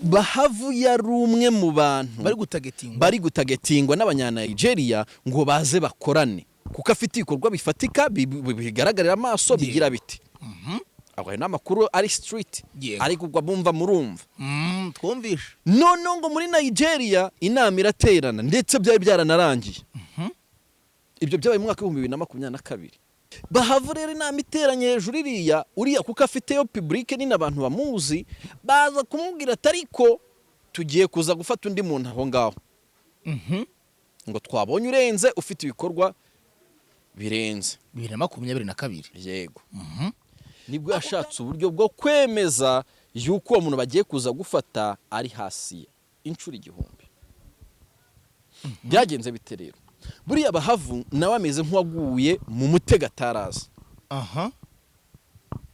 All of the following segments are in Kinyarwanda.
Bahavu yari umwe mu bantu bari gutagetingwa n'abanyanigeria ngo baze bakorane kuko afite ikorwa bifatika bigaragarira amaso bigira biti aho n'amakuru ari street ari kugwa bumva murumva twumvisha none ngo muri Nigeria inama iraterana ndetse byari byaranarangiye ibyo byabaye mu mwaka wa 2022 Bahavu rero inama iteranye hejuru uriya kuko afite yo public ni nabantu bamuzi baza kumubwira atariko tugiye kuza gufata undi muntu aho ngaho ngo twabonye urenze ufite ibikorwa birenze 2022 yego nibwo yashatse uburyo bwo kwemeza yuko uwo muntu bagiye kuza gufata ari hasi incuri 1000 byagenze bite rero buriya Bahavu nawe ameze nk'uwaguye mu mutego ataraza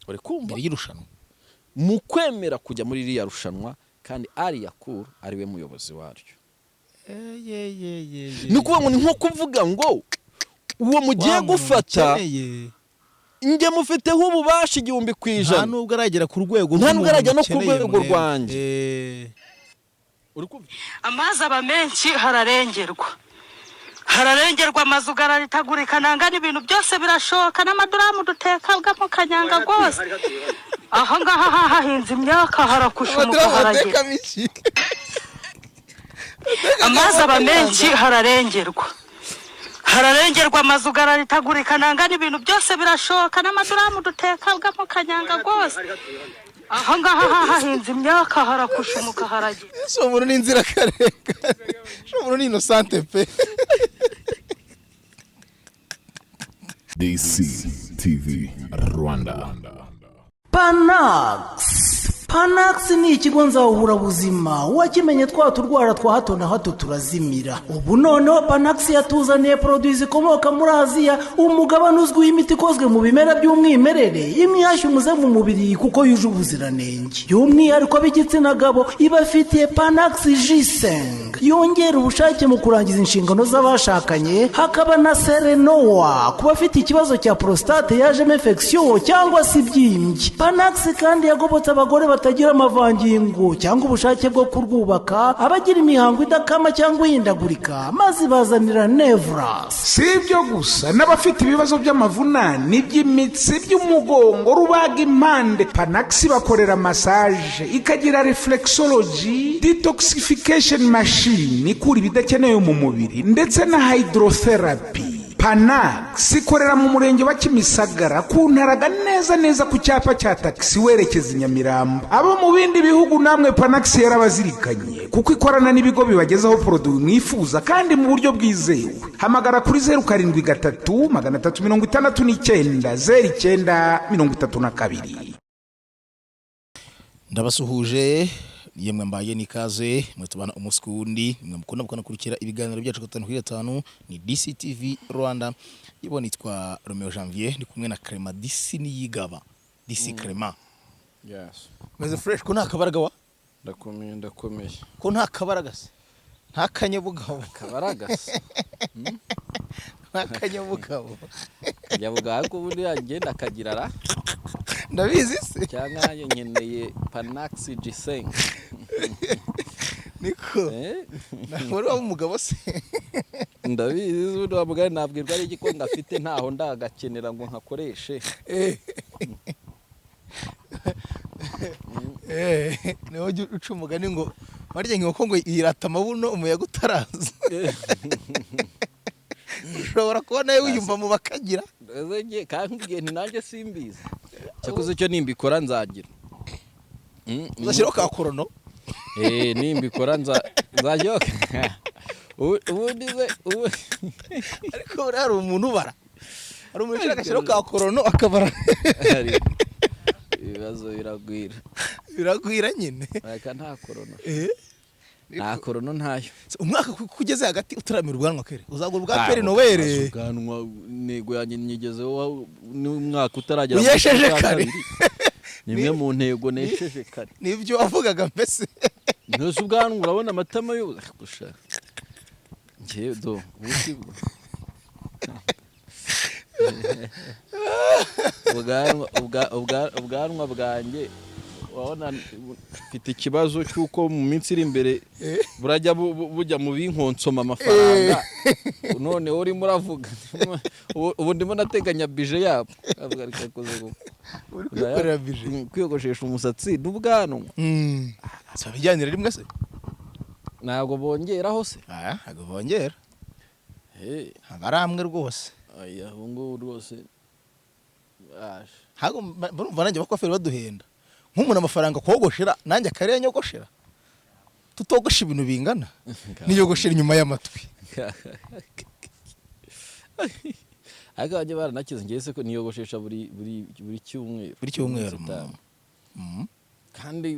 uri kumva y'irushanwa mu kwemera kujya muri iriya rushanwa kandi ALLIAH Cool ari we muyobozi waryo ni ukuvuga ngo ni nko kuvuga ngo uwo mugiye gufata nge mufiteho ububasha 100%. nta nubwo aragera ku rwego nta nubwo arajya no ku rwego rwanjye amazi aba menshi hararengerwa amazu gararitagurika nangana ibintu byose birashoka n'amaduramu dutekabwamo kanyanga rwose aho ngaha hahinze imyaka harakushumuka haragira amazi aba menshi hararengerwa amazu gararitagurika nangana ibintu byose birashoka n'amaduramu dutekabwamo kanyanga rwose aho ngaha hahinze imyaka harakushumuka haragira umuntu ni inzira kareka umuntu ni innocente pe DCTV Rwanda. Panax ni ikigo nzahurabuzima wakimenye twaturwara twa hato na hato turazimira ubu noneho Panax yatuzaniye produits zikomoka muri Aziya umugabane uzwi imiti ikozwe mu bimera by'umwimerere imyashyu umuze mu mubiri kuko yuje ubuziranenge y'umwihariko b'igitsina gabo ibafitiye Panax G5 yongera ubushake mu kurangiza inshingano z'abashakanye hakaba na Serenoa kuba afite ikibazo cya prostate yajemo infection cyangwa se ibyimbye Panax kandi yagobotse abagore batagira amavangingo cyangwa ubushake bwo kurwubaka abagira imihango idakama cyangwa ihindagurika maze bazanira Nevras. Sibyo gusa n'abafite ibibazo by'amavunane by'imitsi by'umugongo rubaga impande Panax bakorera massage ikagira reflexology detoxification machine ikura ibidakenewe mu mubiri ndetse na hydrotherapy. Panax ikorera mu murenge wa Kimisagara ku ntaraga neza ku cyapa cya taxi werekeza Nyamirambo. Abo mu bindi bihugu namwe Panax yarabazirikanye kuko ikorana n'ibigo bibagezaho produit mwifuza kandi mu buryo bwizewe. Hamagara kuri 073 369 0932. Ndabasuhuje yemwe mbaye nikaze mwetubana umuskundi mwe mukunda bukanakurikira ibiganiro byacu 5 ni DCTV Rwanda ibonitwa Romeo Janvier ndi kumwe na Clement DC niyigaba DC Clement yes meze fresh ko nta kabaraga wa ndakomeye ko nta kabaraga se nta kanyabugabo nta kanyabugabo ko ubundi agenda akagirara ndabizi se cyangwa nkeneye Panax G5 niko muri wa mugabo se ndabizi ubu wabugari nabwirwa ari igiko ngafite ntaho ndagakenera ngo nkakoreshe niho uca umugani ngo barya nk'uko ngo irata amabuno umuyaga utaraza ushobora kuba nawe wiyumva mu bakagira kandi ngiye nanjye simbizi cyakoze icyo nimbikora nzagira uzashyiraho ka korono nimbikora nzajyoka ubundi ze ariko hari umuntu ubara hari umuntu ushaka agashyiraho ka korono akabara ibibazo biragwira nyine reka nta korono ntayo umwaka kugeze hagati utaramira ubwanwa kere uzagura ubwa peri nowere ubwanwa nego yanjye nyigezeho n'umwaka utaragera uyesheje kare nimwe mu ntego nesheje kare nibyo wavugaga mbese nose ubwanwa urabona amatama yo gushaka ngiye do ubusibwo ubwanwa bwanjye wabona mfite ikibazo cy'uko mu minsi iri imbere burajya bujya mu binkonsoma amafaranga none urimo uravuga ubu ndimo nateganya bije yabo avuga ariko koze uri kwikorera bije kwiyogoshesha umusatsi n'ubwanwa so bijyanira rimwe se ntabwo bongeraho se ntabwo bongera abaramwe rwose aya ngo rwose hago barumva nanjye bakoferi baduhenda nk'umuntu amafaranga kogoshera nanjye akarere nyogoshera tutogosha ibintu bingana niyogoshera inyuma y'amatwi aga bajye baranakize ngese ko niyogoshesha buri cyumweru kandi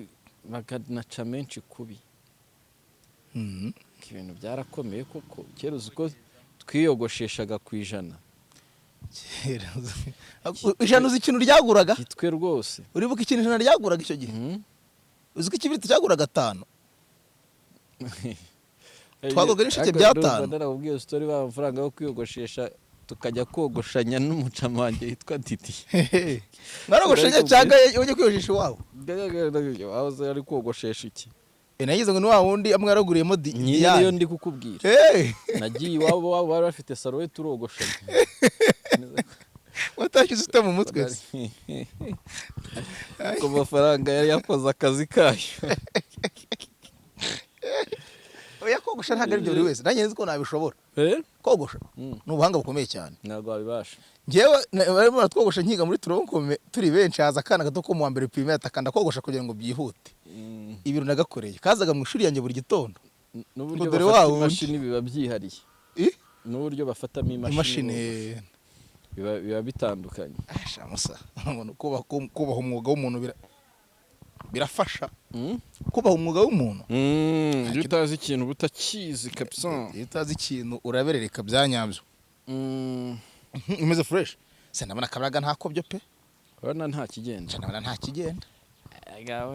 bakanaca menshi kubi ibintu byarakomeye koko kera uzi ko twiyogosheshaga ku ijana ijana uzi ikintu ryaguraga kitwe rwose uribuka ikintu ijana ryaguraga icyo gihe uzi ko ikibiriti cyaguraga 5 twagoga n'isheke bya 5 narabwiye story b'amafaranga yo kwiyogoshesha tukajya kogoshanya n'umucama wanjye yitwa Titi mwaragoshanya cyangwa ujye kwiyogoshesha iwawe aho ari kogoshesha iki nagize ngo ni wa wundi amwe yaraguriyemo niyo ndi kukubwira nagiye iwabo bari bafite saro we turogoshanya watashyize ute mu mutwe ko amafaranga yari yakoze akazi kayo oya kogosha ntabwo ari byo buri wese nanjye nzi ko nabishobora kogosha ni ubuhanga bukomeye cyane ntabwo wabibasha njyewe barimo baratwogosha nkiga muri turonkome turi benshi haza akana gato ko mu wa mbere primaire atakanda kogosha kugira ngo byihute ibintu nagakoreye kazaga mu ishuri yanjye buri gitondo n'uburyo bafata imashini biba byihariye n'uburyo bafatamo imashini biba bitandukanye musa kubaha umwuga w'umuntu birafasha kubaha umwuga w'umuntu iyo utazi ikintu butakizi kabisa iyo utazi ikintu uraberereka byanyabyo imeze fresh se nabona kabaraga ntako byo pe urabona nta kigenda nabona nta kigenda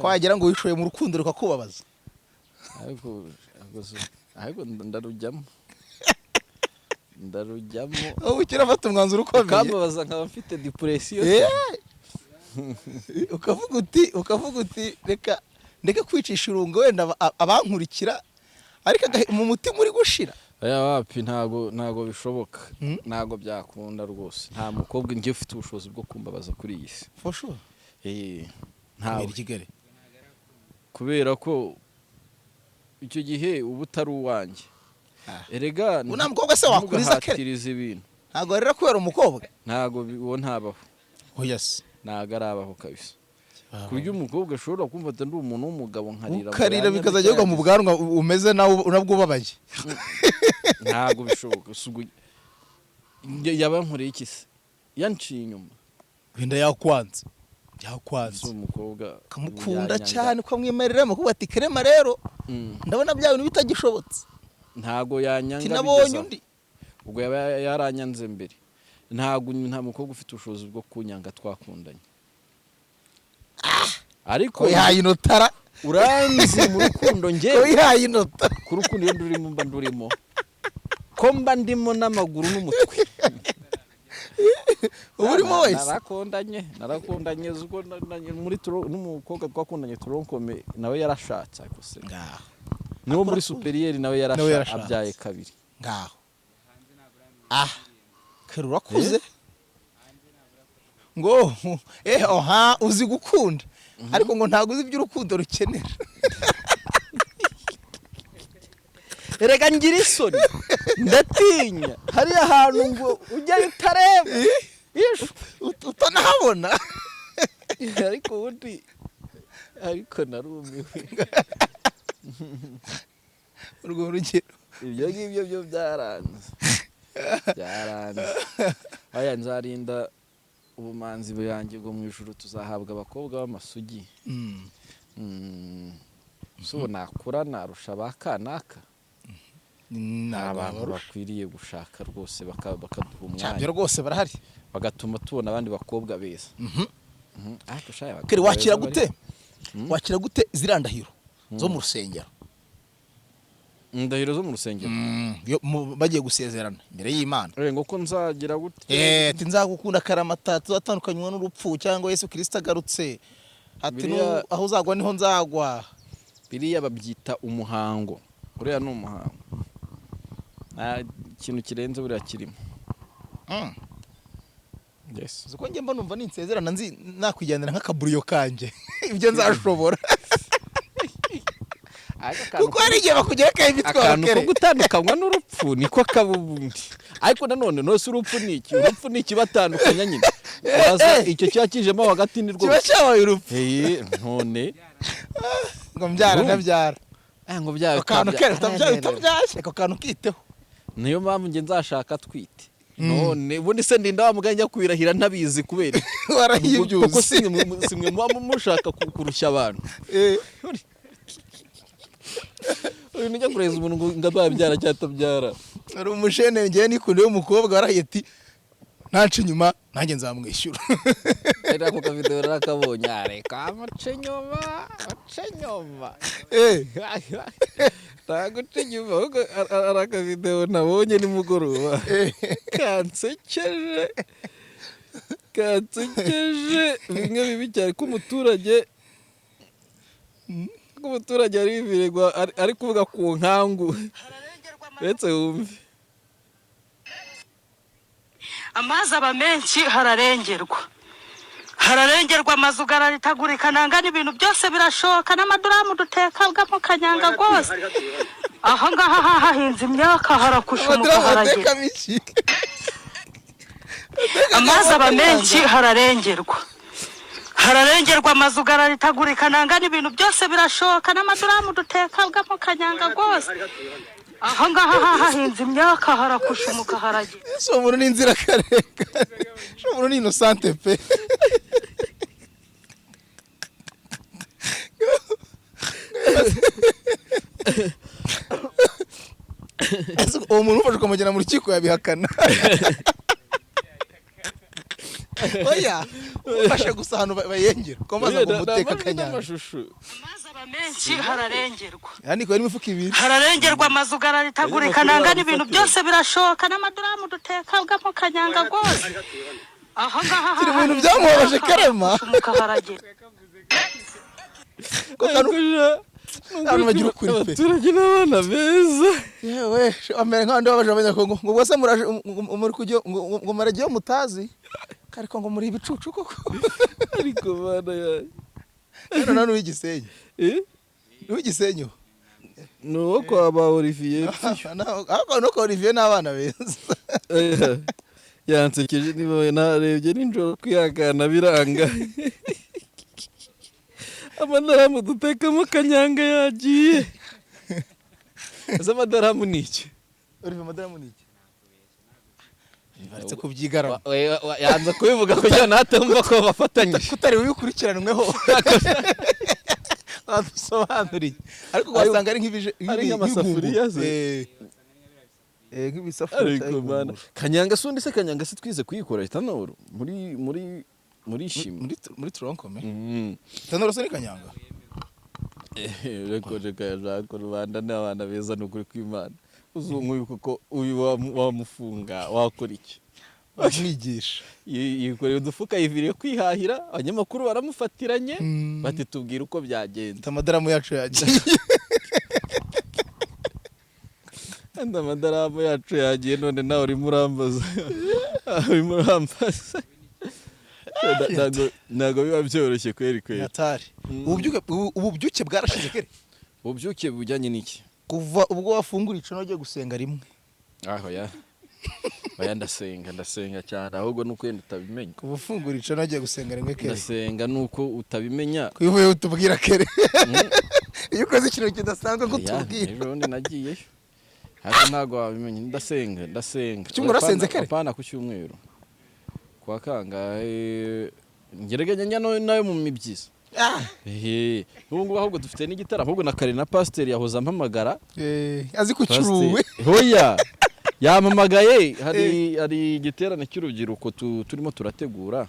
kwagira ngo wishoye mu rukundo rukakubabaza ariko ndarujyamo aho ukira afata umwanzuro ukomeye kamubaza nkaba mfite depression ukavuga uti reka kwicisha urungo wenda abankurikira ariko mu mutima uri gushira aya wapi ntago bishoboka ntago byakunda rwose nta mukobwa ngiye ufite ubushobozi bwo kumbabaza kuri iyi si for sure ntawe Kigali kubera ko icyo gihe ubu utari uwanjye erega una mukobwa se wakuriza kere ibintu ntago rero kubera umukobwa ntago uwo ntabaho yes ntago arabaho kabisa kuryo umukobwa ashobora kumva ati ndi umuntu w'umugabo nkarira bikazajya mu bwanwa umeze nawe unabwo ubabaye ntago bishoboka yabankoreye iki se yanciye inyuma wenda yakwanze umukobwa kamukunda cyane ko amwemerera mu kuba ati Clement rero ndabona bya bintu bitagishobotse ntago yanyanga tinabonye undi ubwo yaranyanze mbere nta mukobwa ufite ubushobozi bwo kunyanga twakundanye ariko yayinotara uranzi mu rukundo ngewe yayinota ku rukundo iyo ndurimo mba ndurimo ko mba ndimo n'amaguru n'umutwe urimo wese narakundanye zuko muri n'umukobwa twakundanye turonkome nawe yarashatse ariko se niwo muri superieur nawe yarashatse abyaye kabiri ngaho kerura kuze ngo uzi gukunda ariko ngo ntago uzi iby'urukundo rukenera erega ngira isoni ndatinya hari ahantu ngo ujya utareba utanahabona ariko narumiwe urwo rugero ibyo ngibyo byo byaranze aya nzarinda ubumanzi bwanjye bwo mu ijuru tuzahabwa abakobwa b'amasugi so nakura narusha bakanaka abantu bakwiriye gushaka rwose bakaduha umwanya rwose barahari bagatuma tubona abandi bakobwa beza wakira gute zirandahiro zo mu rusengero indahiro zo mu rusengero bagiye gusezerana imbere y'Imana ngo ko nzagira gute nzagukunda karamata tuzatandukanywa n'urupfu cyangwa Yesu Kristo agarutse ati aho uzagwa niho nzagwa. biriya babyita umuhango. Uriya ni umuhango, nta kintu kirenze buriya kirimo. Yes. Uko njye mba numva ninsezerana nzi nakwijyanira nk'akaburiyo kanje ibyo nzashobora. Kuko hari igihe bakugera imitwaro akantu ko gutandukanywa n'urupfu niko kabubundi. Ariko nanone nose urupfu ni iki batandukanya nyine. Waza icyo cyakijemo hagati ni rwo kiba cyabaye urupfu. None ngo mbyara nabyara. Ngo byara akantu kera utabyashye ako kantu kiteho. Niyo mpamvu nge nzashaka twite. None ubundi se ndinda wa muganya kwirahira ntabizi kubera warahibyuze. Kuko simwe muba mushaka kurushya abantu. Uyu nijya kureza umuntu ngo ngababyara cyatabyara. Ari umushene ngiye nikunde w'umukobwa warahiti ntace nyuma nanjye nzamwishyura. Era ko kavideo rakabonye areka amace nyoma. Taguce nyuma araka video nabonye ni mugoroba. Kansekeje bimwe bibi cyane ku muturage. Umuturage ari biregwa ari kuvuga ku nkangu. Uretse wumve amazi aba menshi hararengerwa amazu gararitagurika nangana ibintu byose birashoka n'amaduramu dutekabwamo kanyanga rwose. Aho ngaha hahinze imyaka harakushumuka haragera. Amazi aba menshi hararengerwa amazu gararitagurika nangana ibintu byose birashoka n'amaduramu dutekabwamo kanyanga rwose. Aho ngaha hahinze imyaka harakushumuka haragera. So umuntu ni inzira kareka. So umuntu ni innocente pe. Umuntu ufashe kumugena mu rukiko yabihakana. Oya, ufashe gusa hano bayengera. Komaza kumuteka kanyanga. Amazi aba menshi hararengerwa. Yani ko ari imifuka ibiri. Hararengerwa amazu gararitagurika nangana ibintu byose birashoka n'amaduramu dutekabwamo kanyanga rwose. Aho ngaha ibintu byamubabaje karema. Abantu bagira ukuri pe. Abaturage n'abana beza. Yewe, amere nk'abandi babaje abanyakongo. Ngo bose muraje muri kujyo ngo maragiye mutazi. Kariko ngo muri ibicucu koko. Ariko bana ya. None w'igisenyi. W'igisenyo. No kwa ba Olivier. Ako no kwa Olivier n'abana beza. Yansekeje niba narebye ninjoro kwihagana biranga. Amadaramu dutekamo kanyanga yagiye. Ese amadaramu ni iki? Olivier amadaramu ni iki? Baretse kubyigarama. Yanza kubivuga kugira natumva ko bafatanyije. Kutari wibikurikiranweho. Adusobanuriye. Ariko wasanga ari nk'amasafuriya ze. Nk'ibisafuriya. Ariko bana kanyanga sundi se kanyanga se twize kuyikora itanoro muri shimi muri tronkome. Itanoro se ni kanyanga. Reko yaje Rwanda n'abana beza n'ukuri kw'Imana. Uzunguye kuko uyu wamufunga wakora iki? Bamwigisha. Yikoreye udufuka yiviriye kwihahira, abanyamakuru baramufatiranye bati tubwira uko byagenze. Amadaramu yacu yagiye. Amadaramu yacu yagiye none nawe uri murambaza. Ntago biba byoroshye kweri. Natari. Ububyuke bwarashize kere. Ububyuke bujyanye n'iki? Kuva ubwo wafungura ico no gusenga rimwe. Ya. Baya ndasenga cyane ahubwo nuko yenda utabimenya. Kuva ufungura ico no gusenga rimwe kere. Ndasenga nuko utabimenya. Kuvuye utubwira kere. Iyo ukoze ikintu kidasanzwe ko tubwira. Ejo ndi nagiye. Hako ntago wabimenya ndasenga. Cyumwe rasenze kere. Apana ku cyumweru. Kwa kangahe ngeraganya nyano nayo mu mibyiza. Ubu ahubwo dufite n'igitara ahubwo na kare na pasteur yahoza mpamagara. Azi kucuruwe. Hoya. Yamamagaye hari igiterane cy'urubyiruko turimo turategura.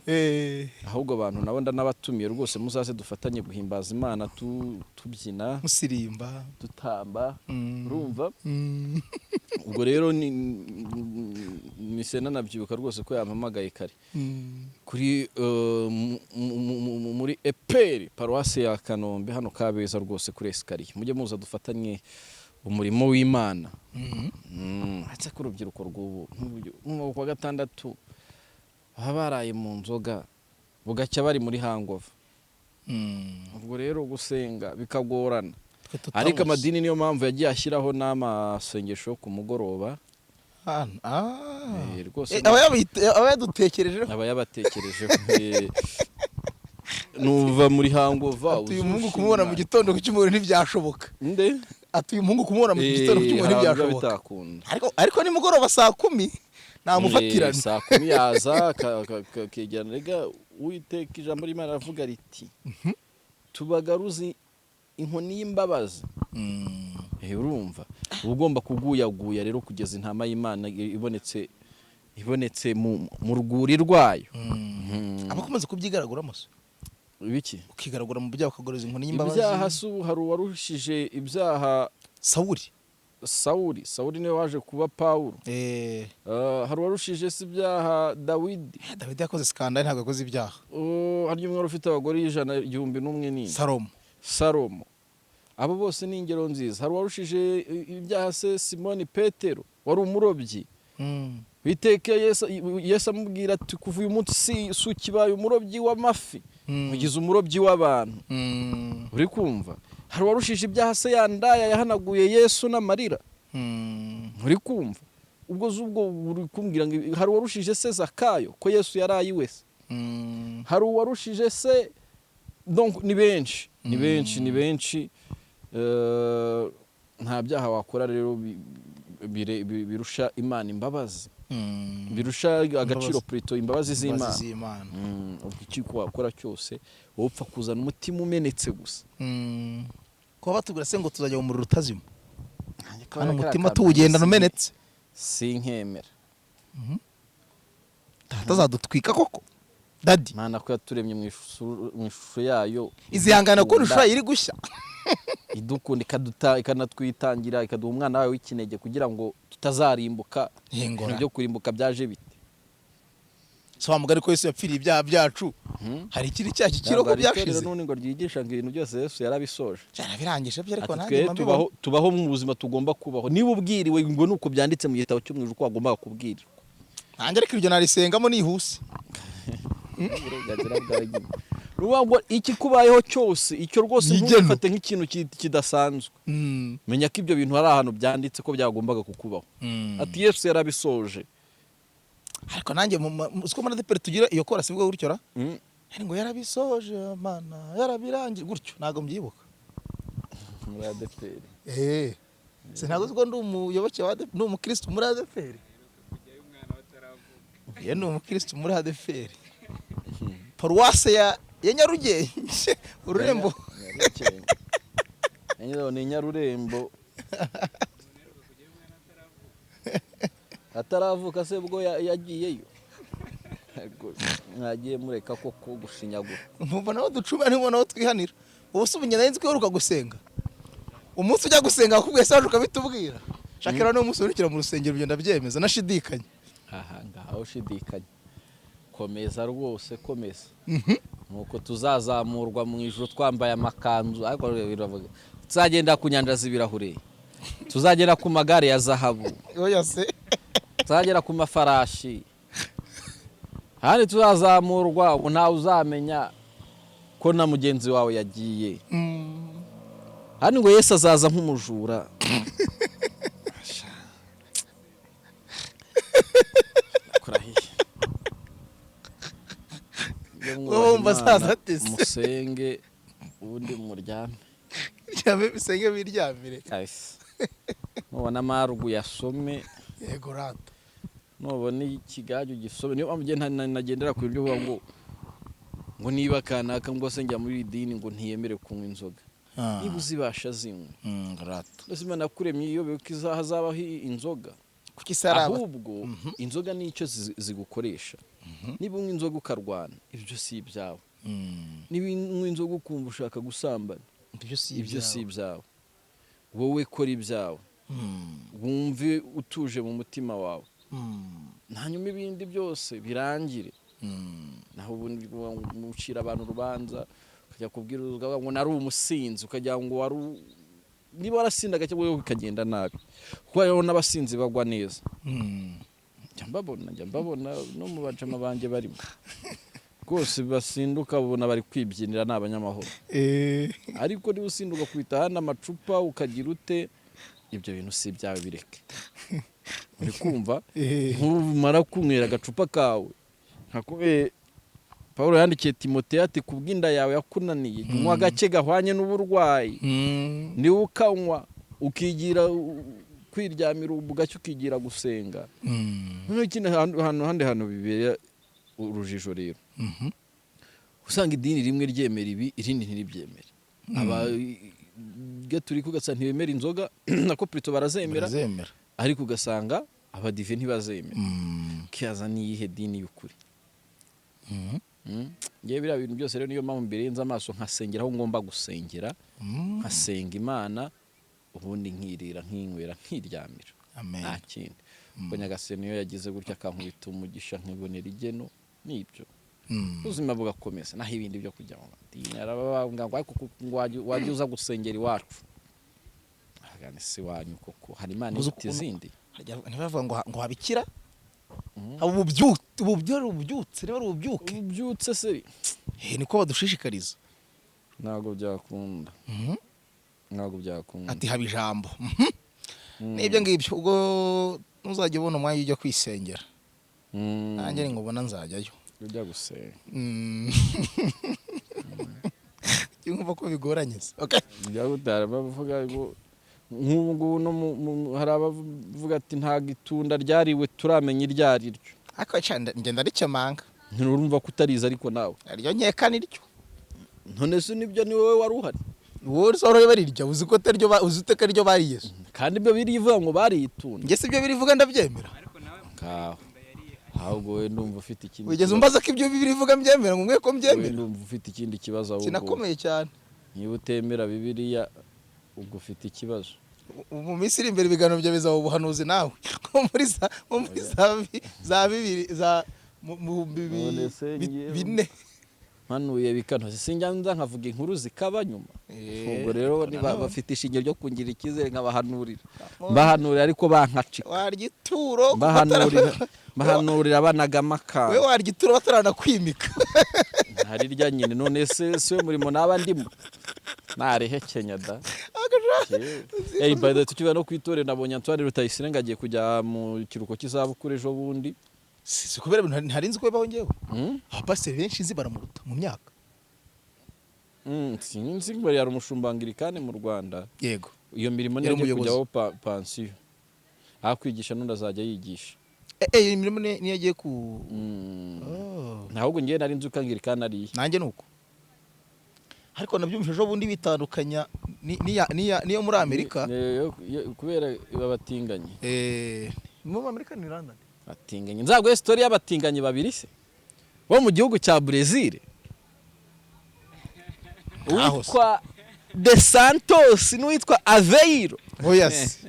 Ahubwo abantu nabo ndanabatumiye rwose muzaze dufatanye guhimbaza Imana tubyina, musirimba, dutamba. Urumva? Ubwo rero misena nabyibuka rwose ko yampamagaye kare kuri muri eperi paruwasi ya Kanombe hano Kabeza rwose kuri esikariye mujye muza dufatanye umurimo w'Imana hatse ku rubyiruko rw'ubu mu kwa gatandatu baraye mu nzoga bugacya bari muri hangover ubwo rero gusenga bikagorana ariko amadini niyo mpamvu yagiye ashyiraho n'amasengesho ku mugoroba rwose aba yadutekerejeho aba yabatekerejeho nuva muri hangova uyu mungu kumubona mu gitondo cy'umuriro ntibyashoboka nde atuye umungu kumubona mu gitondo cy'umuriro ntibyashoboka ariko ni mugoroba saa 10 namufatirana saa 10 yaza kegera rega Uwiteka ijambo ry'Imana ravuga riti tubagaruzi inkoni y'imbabazi urumva ugomba kuguyaguya rero kugeza intama y'Imana ibonetse mu rwuri rwayo abakomeza kubyigaraguramo ibiki ukigaragura mu byaha ukagoroza inkoni y'imbabazi ibyaha hari warushije ibyaha Sawuli niwe waje kuba Pawulo hari warushije si ibyaha Dawidi yakoze skandale ntabwo yakoze ibyaha hari umwe ufite abagore 101 ni Salomo abo bose ni ingero nziza hari warushije ibyaha se Simoni Petero wari umurobyi Witeka Yesu amubwira ati kuva uyu munsi sukibaye umurobyi w'amafi mugize umurobyi w'abantu uri kumva hari warushije ibyaha se yandaya yahanaguye Yesu n'amarira uri kumva ubwo uri kumbwira ngo hari warushije se Zakayo ko Yesu yarayi wese hari warushije se donc ni benshi nta byaha wakora rero birusha Imana imbabazi birusha agaciro plutôt imbabazi z'Imana ukiko wakora cyose wopfa kuzana umutima umenetse gusa ko batubwira se ngo tuzajya mu muriro utazima kandi umutima tuwugendana umenetse sinkemera tazadutwika koko dadi Mana ko yaturemye mu ishusho yayo izihangana ko rushaya iri gushya idukunda ikanatwitangira ikaduha umwana wawe w'ikinege kugira ngo tutazarimbuka ibyo kurimbuka byaje bite so amugari ko Yesu yapfiriye ibyaha byacu hari ikiri cyaki kiroko byashize none ngo ryigisha ngo ibintu byose Yesu yarabisoje birangije byo ariko nanjye tubaho mu buzima tugomba kubaho niba ubwiriwe ngo nuko byanditse mu gitabo cyo mwijuru ko agomba kubwira nanjye ariko iryo narisengamo nihuse Rubango iki kubayeho cyose icyo rwose ntufate nk'ikintu kidasanzwe menya ko ibyo bintu hari ahantu byanditse ko byagombaga kukubaho ati Yesu yarabisoje ariko nanjye usko muri ADPR tugira iyo kora sibwo gutyo ra ngo yarabisoje Mana yarabirangije gutyo nago mbyibuka muri ADPR sinago ziko ndi umuyoboke wa ADPR ndi umukristo muri ADPR ye ndi umukristo muri ADPR paruwase ya Nyarugenge ururembo ni Nyarurembo ataravuka se bwo yagiyeyo mwagiye mureka koko gushinyagura mvuba naho ducuma n'imo naho twihanira ubuse ubunyenzi ko uruka gusenga umunsi ujya gusenga akubwiye saje ukabitubwira shakira no umunsi urikira mu rusengero byo ndabyemeza nashidikanye ngaho ushidikanye komeza rwose komeza nuko tuzazamurwa mu ijuru twambaye amakanzu ariko biravuga tuzagenda ku nyanja z'ibirahure tuzagera ku magare ya zahabu oya se tuzagera ku mafarashi handi tuzazamurwa ngo ntawe uzamenya ko na mugenzi wawe yagiye handi ngo Yesu azaza nk'umujura wumva sazatese musenge ubundi muryame cyame bisenge biryamire kahise nubona amarugu yasome yego rato nubona ikigaju gisome niyo mpamvu nagendera ku buryo ngo niba kanaka ngo se njya muri idini ngo ntiyemere kunywa inzoga niba uzibasha zinywa rato mbese Imana yakuremye iyo hazabaho inzoga kuki saraba ahubwo inzoga nicyo zigukoresha niba unywa inzoga ukarwana ibyo si ibyawe niba unywa inzoga ukumva ushaka gusambana ibyo si ibyawe wowe kora ibyawe wumve utuje mu mutima wawe hanyuma ibindi byose birangire. Naho ubundi mucira abantu urubanza ukajya kubwira ngo nari umusinzi ukagira ngo wari niba warasinda gake wowe ukagenda nabi kuko rero n'abasinzi bagwa neza. Njya mbabona no mu bajama banjye barimo rwose basinduka ubona bari kwibyinira n'abanyamahoro. Ariko niba usinduka kwita hano amacupa ukagira ute ibyo bintu si byawe bireke. Uri kumva ntumara kunywera agacupa kawe nkakuye Paulo yandikiye Timoteyo ati kubw'inda yawe yakunaniye nywa gake gahwanye n'uburwayi niwe ukanywa ukigira kwiryamira ubugacyo ukigira gusenga. N'ikindi hano bibera urujijo rero. Usanga idini rimwe ryemera ibi irindi ntiribyemere. Aba gaturika ugasa ntibemera inzoga nako Prito barazemera ariko ugasanga abadive ntibazemera. Kiyaza niyihe dini y'ukuri? Ngiye bira bintu byose rero niyo mpamvu mbere yenza amaso nkasengera aho ngomba gusengera nkasenga Imana ubundi nkirira nkinywera nkiryamira. Amen. Nta kindi ko Nyagasani yo yagize gutya akankubita umugisha nkibonera igeno nibyo ubuzima bugakomeza. Naho ibindi byo kujya mu madini arabanga ngo wajya uza gusengera iwacu agane si wanyu koko hari Imana ifite izindi. Ntibavuga ngo habikira ububyutse se niko badushishikariza. Ntabwo byakunda. Ati haba ijambo. N'ibyo ngibyo ubwo ntuzajya ubona umwanya ujya kwisengera. Nanjye ngubona nzajyayo ujya gusenga. Cyumva ko bigoranye se. Okay. Njya gutara bavuga ngo nk'ubu no hari abavuga ati nta gitunda ryariwe turamenya iryari ryo. Ako cyane ngenda rikemanga. Nturumva kutariza ariko nawe. Aryo nkeka niryo. None se nibyo ni wowe wari uhari. Wowe soro barirya uziko teryo uzute ko ryo bari Yesu. Kandi ibyo birivuga ngo bari itunda. Nge se ibyo birivuga ndabyemera. Kaho. Ahubwo we ndumva ufite ikindi. Wigeze umbaza ko ibyo birivuga mbyemera ngo mweko mbyemera. Ndumva ufite ikindi kibazo ahubwo. Sinakomeye cyane. Niba utemera Bibiliya ubwo ufite ikibazo. Mu minsi iri imbere ibiganiro bya bizaba ubuhanuzi nawe. Muri za bibiri za mu bine. Hanuye bikanoze sinjya nza nkavuga inkuru zikaba nyuma. Ubwo rero niba bafite ishinge ryo kungira ikizere nkabahanurira. Mbahanurira ariko bankacika. Warya ituro bahanurira banagamaka. We warya ituro bataranakwimika. Hari rya nyine none se murimo nabandimo. Narehekenya da. By the tukiba no kwitore nabonye Antoine Rutayisire ngagiye kujya mu kiruko cy'izabukuru ejo bundi. Si kubera ntarinzi ko baho ngewe. Abapasiteri benshi nzi baramuruta mu myaka. Sinzi ngo yari umushumbangilikane mu Rwanda. Yego. Iyo mirimo niyo kujyaho pansiyo. Akwigisha n'undi azajya yigisha. Iyo mirimo niyo yagiye ku Ntabwo ngiye nari nzi ukangilikane ari. Nanjye nuko. Ariko nabyumvise ejo bundi bitandukanya niyo muri Amerika. Kubera babatinganye. Mu Amerika ni London. Batinganye. Nzaguye story y'abatinganye babiri se. Bo mu gihugu cya Brazil. Witwa De Santos n'uwitwa Aveiro. Oh yes.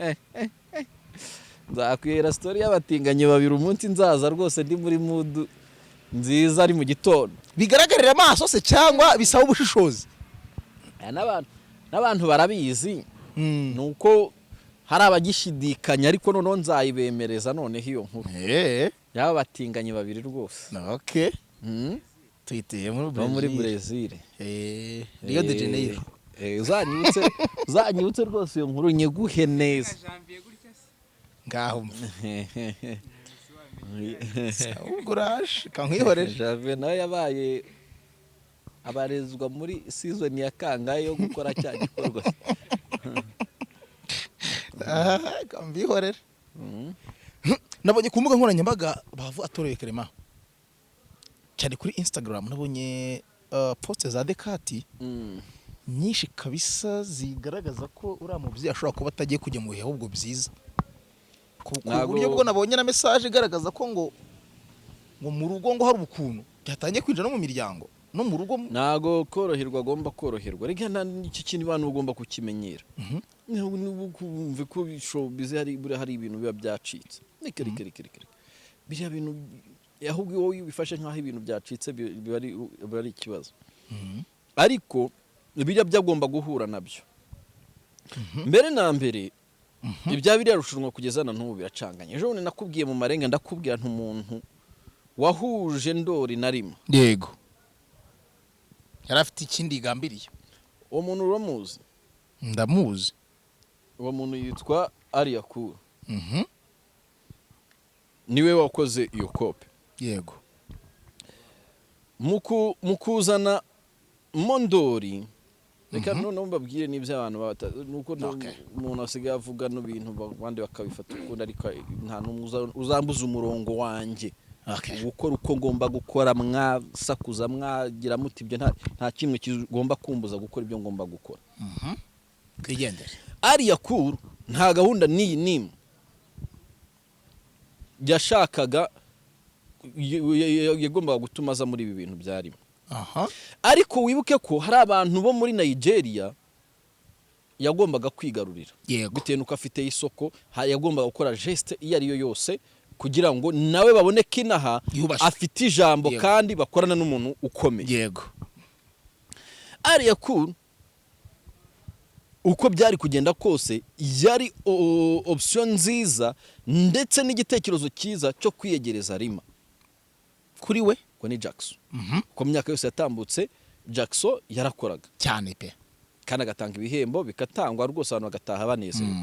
Nzakwira story y'abatinganye babiri umunsi nzaza rwose ndi muri mood nziza ari mu gitondo. Bigaragarira amaso se cyangwa bisaba ubushishozi. N'abantu barabizi. Nuko hari abagishidikanya ariko noneho nzayibemereza noneho iyo nkuru. Yaba batinganye babiri rwose. Okay. Tuyiteye muri Brazil. Rio de Janeiro. Uzanyibutse rwose iyo nkuru nyeguhe neza. Ngaho. Uguraje kankwihoreje. Jave nawe yabaye abarezwa muri season ya kangahe yo gukora cya gikorwa. Kambihorera. Nabonye ku mbuga nkoranyambaga bavu atoreye Clement. Cyane kuri Instagram nabonye post za Dekati nyinshi kabisa zigaragaza ko uriya mubyeyi ashobora kuba atagiye kujya mu bihe ahubwo byiza. Ku buryo bwo nabonye na message igaragaza ko ngo mu rugo ngo hari ubukuntu byatangiye kwinjira no mu miryango no mu rugo. Nago koroherwa agomba koroherwa. Rega iki kintu abantu ugomba kukimenyera. Kumve ko bize hari ibintu biba byacitse. Reka. biriya bintu ahubwo wowe bifashe nkaho ibintu byacitse biba ari ikibazo. Ariko biriya byagomba guhura nabyo. Mbere na mbere ibya biriya rushunwa kugeza na n'ubu biracanganye. Ejo nakubwiye mu marenga ndakubwira ntumuntu wahuje Ndori na Rima. Yego. Yarafite ikindi gambiriye. Uwo muntu uramuzi? Ndamuzi. Uwo muntu yitwa ALLIAH Cool. Niwe wakoze iyo kope. Yego. Mukuzana Mondori reka none mbabwire n'ibyo abantu nuko umuntu asigaye avuga no bintu bandi bakabifata ukundi ariko nta numwe uzambuza umurongo wanjye. Gukora uko ngomba gukora mwasakuza mwagira muti ibyo nta kimwe kigomba kumbuza gukora ibyo ngomba gukora. Kwigendera. ALLIAH Cool nta gahunda niyi nimwe yashakaga yagombaga gutuma aza muri ibi bintu byarimo. Ariko wibuke ko hari abantu bo muri Nigeria yagombaga kwigarurira. Bitewe nuko afite isoko yagombaga gukora geste iyo ari yo yose kugira ngo nawe baboneke inaha afite ijambo kandi bakorana n'umuntu ukomeye. Yego. ALLIAH Cool uko byari kugenda kose yari option nziza ndetse n'igitekerezo cyiza cyo kwiyegereza Rima. Kuri we ko ni Jackson. Ko myaka yose yatambutse Jackson yarakoraga cyane pe. Kandi agatanga ibihembo bikatangwa rwose abantu bagataha banezerewe.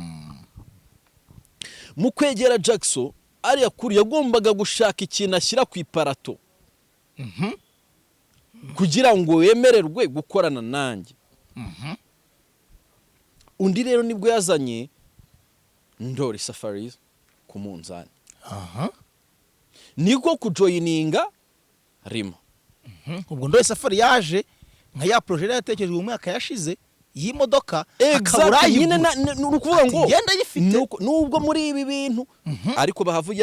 Mu kwegera Jackson ALLIAH Cool yagombaga gushaka ikintu ashyira ku iparato. Kugira ngo yemererwe gukorana nanjye. Undi rero nibwo yazanye Ndori Safaris ku munzani. Niko kujoyininga Rima. Ubwo Ndori Safari yaje nka ya projet yatekerejwe mu mwaka yashize y'imodoka akabura nyine nukuvuga ngo yenda yifite nubwo muri ibi bintu ariko Bahavu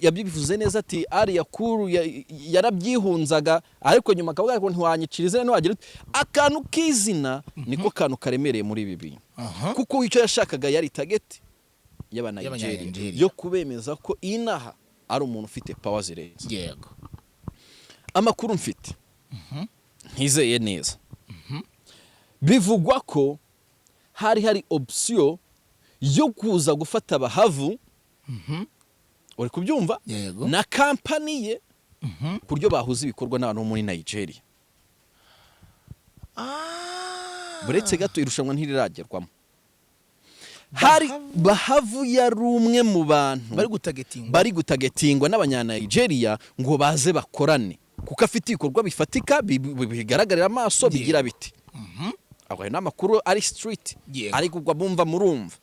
yabivuze neza ati ALLIAH Cool yarabyihunzaga ariko nyuma akavuga ko ntiwanyicirize ntiwagira akantu k'izina niko kantu karemereye muri ibi bintu. Kuko icyo yashakaga yari target y'Abanigeria yo kubemeza ko inaha ari umuntu ufite power zirenze. Yego. Amakuru mfite ntizeye neza. Bivugwa ko hari option yo kuza gufata Bahavu uri kubyumva na company ye kuryo bahuza ibikorwa n'abantu muri Nigeria. Buretse gato irushanwa ntiriragerwamo. Hari Bahavu yari umwe mu bantu bari gutagetingwa n'Abanya-Nigeria ngo baze bakorane kuko afite ibikorwa bifatika bigaragarira amaso bigira biti. Aho n'amakuru ari street ariko ubwo bumva murumva.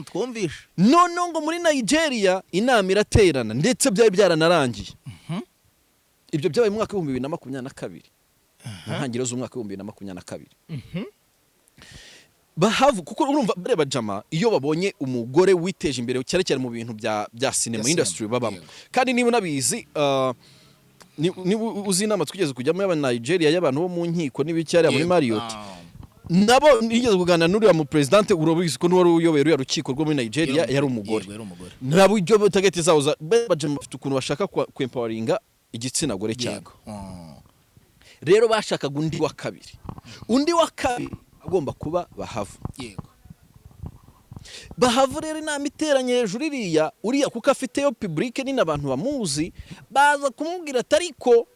Twumvisha. None ngo muri Nigeria inama iraterana ndetse byari byaranarangiye. Ibyo byabaye mu mwaka wa 2022. Ntangiriro z'umwaka wa 2022. Bahavu kuko urumva breba jama iyo babonye umugore witeje imbere cyane cyane mu bintu bya cinema industry babamo. Kandi niba nabizi ni uzi inama twigeze kujyamo y'Abanigeria y'abantu bo mu nkiko n'ibicyari muri Marriott. Nabo nigeze kuganira n'uriya mu president urobizi ko n'uwari uyobera rukiko rwo muri Nigeria yari umugore. Nabo ibyo target zawo bajama bafite ukuntu bashaka kwempoweringa igitsina gore cyane. Rero bashakaga undi wa kabiri. Undi wa kabiri agomba kuba Bahavu. Yego. Bahavu rero inama iteranye hejuru uriya kuko afiteyo public ni nabantu bamuzi baza kumubwira atariko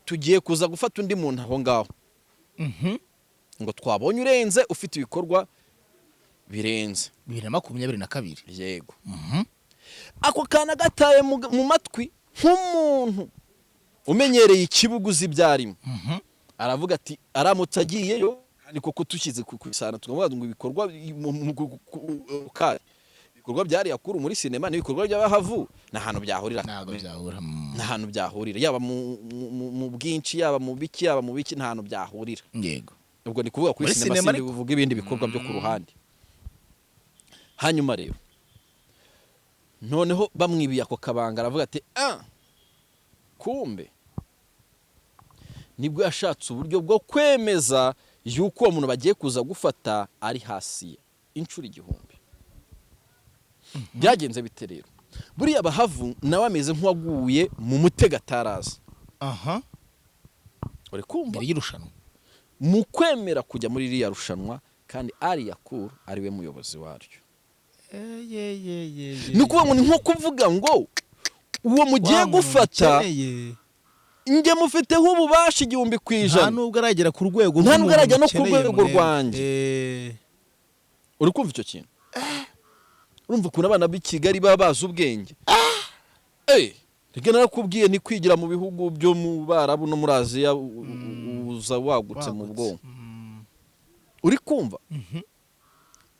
tugiye kuza gufata undi muntu aho ngaho. Ngo twabonye urenze ufite ibikorwa birenze 2022. Yego. Ako kana gataye mu matwi nk'umuntu umenyereye ikibuguzi byarimo. Aravuga ati aramutse agiyeyo niko kutukize kwisana tukavuga ngo ibikorwa ibikorwa byari yakuru muri cinema n'ibikorwa by'Abahavu nahantu byahurira. Nahantu byahurira yaba mu bwinshi yaba mu biki nahantu byahurira. Yego. Ubwo ni kuvuga kuri cinema bivuga ibindi bikorwa byo ku ruhande. Hanyuma rero noneho bamwibiye ako kabanga aravuga ati kumbe nibwo yashatse uburyo bwo kwemeza yuko umuntu bagiye kuza gufata ari hasi inshuro 1000. Byagenze bite rero buriya Bahavu nawe ameze nk'uwaguye mu mutego ataraza. Uri kumva yari irushanwa mu kwemera kujya muri iriya rushanwa kandi ALLIAH Cool ari we muyobozi waryo. Ni ukuvuga ngo ni nko kuvuga ngo uwo mugiye gufata njye mufiteho ububasha 100%. nta nubwo aragera ku rwego nta nubwo arajya no ku rwego rwanjye. Uri kumva icyo kintu? Urumva ukuntu abana b'i Kigali baba bazi ubwenge. Reka narakubwiye ni kwigira mu bihugu byo mu Barabu no muri Aziya uza wagutse mu bwonko. Uri kumva?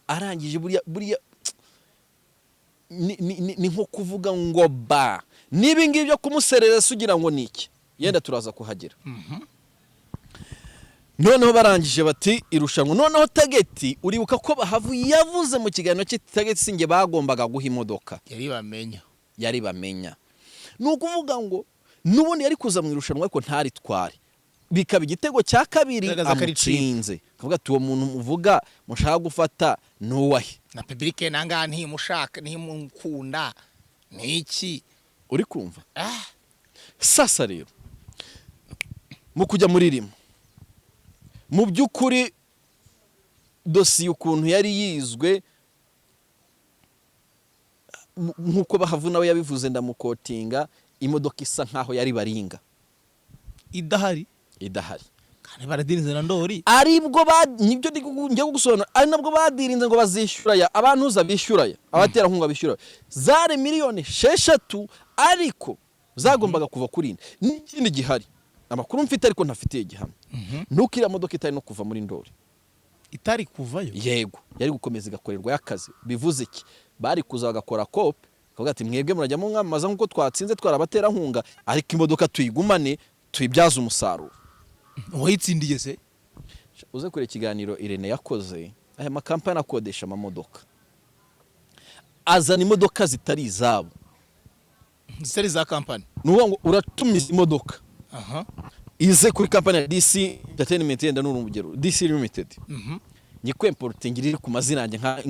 Arangije buriya ni nko kuvuga ngo ba nibi ngibi byo kumuserera sugira ngo niki yenda turaza kuhagera. Noneho barangije bati irushanwa. Noneho tageti uribuka ko Bahavu yavuze mu kiganiro cye tageti singe bagombaga guha imodoka. Yari bamenya. Nukuvuga ngo nubundi yari kuza mu irushanwa ariko ntari twari. Bikaba igitego cya kabiri amutsinze. Kavuga ati uwo muntu muvuga mushaka gufata nuwahe. Na public nanga ntimushaka ntimukunda niki. Uri kumva? Sasa rero mu kujya muri rimo mu byukuri dosiye ukuntu yari yizwe nkuko Bahavu nawe yabivuze ndamukotinga imodoka isa nkaho yari baringa idahari kandi baradirinze na ndori aribwo nibyo ngiye gusobanura ari nabwo badirinze ngo bazishyura abantu uza bishyura abatera nkunga bishyura zare miliyoni 6 ariko zagombaga kuva kuri n'ikindi gihari amakuru mfite ariko ntafitiye gihamya nukira modoka itari no kuva muri ndori itari kuvayo yego yari gukomeza igakorerwa y'akazi bivuze iki bari kuza bagakora kope kavuga ati mwebwe murajya mu mwamaza nkuko twatsinze twarabatera nkunga ariko imodoka tuyigumane tuyibyaza umusaruro. Wayitsindiye se uze kure ikiganiro Irene yakoze aya makampani akodesha amamodoka azana imodoka zitari izabo zitari za kampani nuvuga ngo uratumiza imodoka ize kuri kampani ya DC Entertainment yenda n'urugero DC Limited nyikwemporting iri ku mazina yanjye nka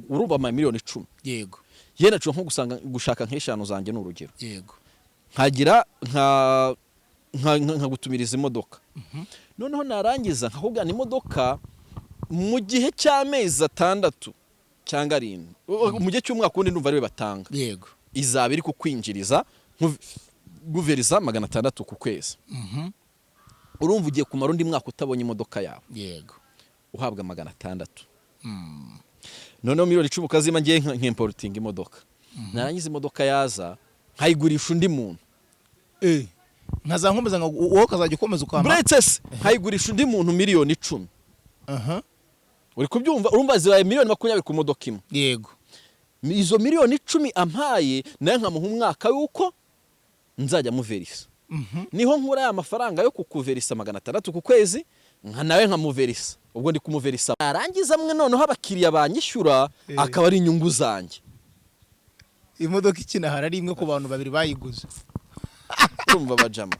uruba miliyoni 10 yego yenda cyo nko gushaka nk'eshanu zanjye n'urugero yego nkagira nka gutumiriza imodoka noneho narangiza nkahugana imodoka mu gihe cy'amezi 6 cyangwa 7 mu gihe cy'umwaka wundi ndumva ari batanga yego izaba iri kukwinjiriza guveriza 600 ku kwezi urumva ugiye kumara undi mwaka utabonye imodoka yawe yego uhabwa 600 noneho miliyoni 10 kazima ngiye nk'importing imodoka narangiza imodoka yaza nkayigurisha undi muntu nkaza nkomeza wowe kazajya ukomeza ukamba Bretes nkayigurisha undi muntu miliyoni 10 uri kubyumva urumva zibaye miliyoni 20 ku modoka imwe yego izo miliyoni 10 ampaye naye nkamuha umwaka yuko nzajya muverisa niho nkura ya mafaranga yo kukuverisa 600 ku kwezi nka nawe nkamuverisa ubwo ndi kumuverisa arangiza mwe noneho abakiriya banyishyura akaba ari inyungu zanjye imodoka ikinahara ari imwe ku bantu babiri bayiguze urumva bajama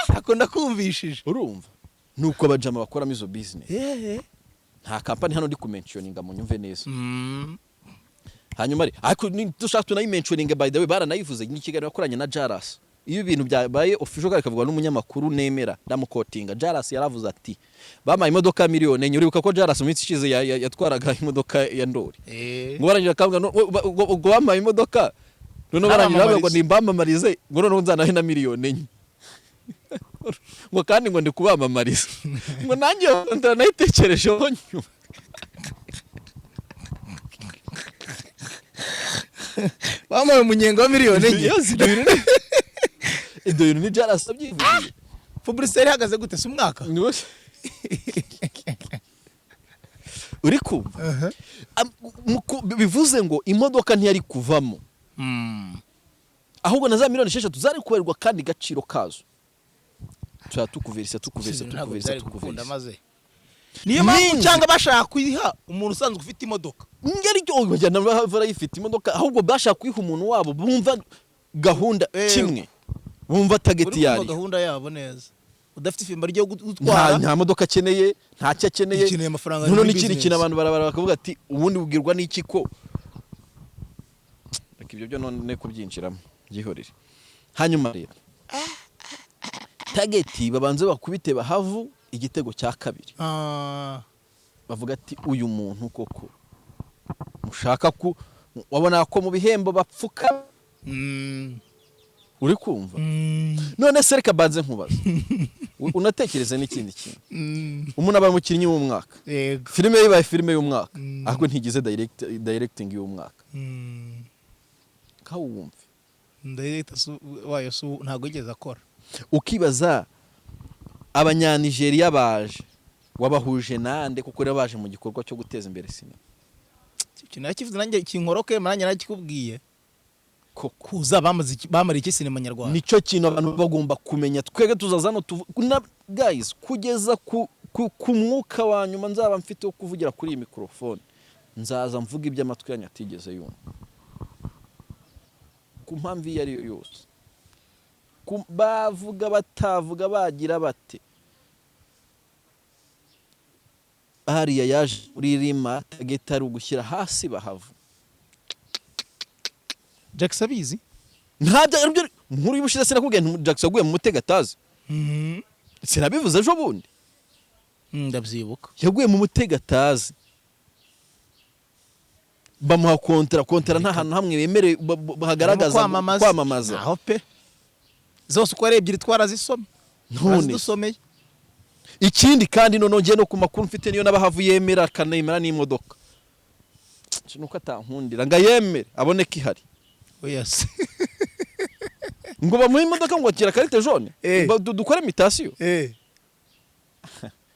akunda kumvishije urumva nuko bajama bakoramo izo business nta company hano ndi kumentioninga mu nyumve neza hanyuma ari ariko dushaka tunayimentioninga by the way baranayivuze n'ikiganiro yakoranye na Jaras iyo ibintu byabaye official kavuga n'umunyamakuru nemera ndamukotinga Jaras yaravuze ati bama imodoka miliyoni enye uribuka ko Jaras mu minsi ishize yatwaraga imodoka ya ndori ngo barangira kavuga ngo bama imodoka none barangira ngo nimbamamarize ngo none nzanahe na miliyoni enye ngo kandi ngo ndi kubamamariza ngo nanjye ndanayitekerejeho nyuma bamaye umunyengo wa miliyoni enye ibyo bintu ni Jaras abyivugiye publicité ihagaze gute se umwaka uri kumva bivuze ngo imodoka ntiyari kuvamo ahubwo na za miliyoni 6 zari kuberwa kandi gaciro kazo tukuverisa niyo mpamvu cyangwa bashaka kuyiha umuntu usanzwe ufite imodoka ngeri cyo bajyana barayifite imodoka ahubwo bashaka kuyiha umuntu wabo bumva gahunda kimwe bumva tageti yari gahunda yabo neza udafite ifimba ryo gutwara nta modoka akeneye nta cyo akeneye amafaranga n'ikindi kintu abantu barabara bakavuga ati ubundi bugirwa n'iki ko reka ibyo byo none kubyinjiramo byihorere. Hanyuma rero tageti babanze bakubite Bahavu igitego cya kabiri. Bavuga ati uyu muntu koko mushaka ku wabona ko mu bihembo bapfuka. Uri kumva? None se reka banze nkubaza. Unatekereza n'ikindi kintu. Umuntu aba mukinnyi w'umwaka. Filime yibaye filime y'umwaka. Ahubwo ntigize directing y'umwaka. Kawumve. Director wayo ntago yigeze akora. Ukibaza abanyanigeria baje wabahuje nande kuko rero baje mu gikorwa cyo guteza imbere sinema. Ikintu nakivuze nanjye kinkoroke mananye nakikubwiye ko kuza bamara iki sinema nyarwanda. Nico kintu abantu bagomba kumenya. Twege tuzazano guys kugeza ku mwuka wa nyuma nzaba mfite wo kuvugira kuri iyi microphone. Nzaza mvuga ibyo amatwi yanyu atigeze yumva. Ku mpamvu yari yose. Bavuga batavuga bagira bate. Hariya yaje muri rima tageta ari ugushyira hasi Bahavu. Jackson abizi? Ntabyo nkuru y'ubushize sinakubwiye Jackson aguye mu mutego atazi. Sinabivuze ejo bundi. Ndabyibuka. Yaguye mu mutego atazi. Bamuha kontara nta hantu hamwe bemere bahagaragaza kwamamaza. Aho pe. Zose uko ari ebyiri twarazisomye. None dusomeye. Ikindi kandi none ngiye no ku makuru mfite niyo n'Abahavu yemera akanemera n'imodoka. Nuko atankundira nga yemere aboneka ihari. Yes. Ngo bamuha imodoka ngo akira carte jaune. Dukore imitation.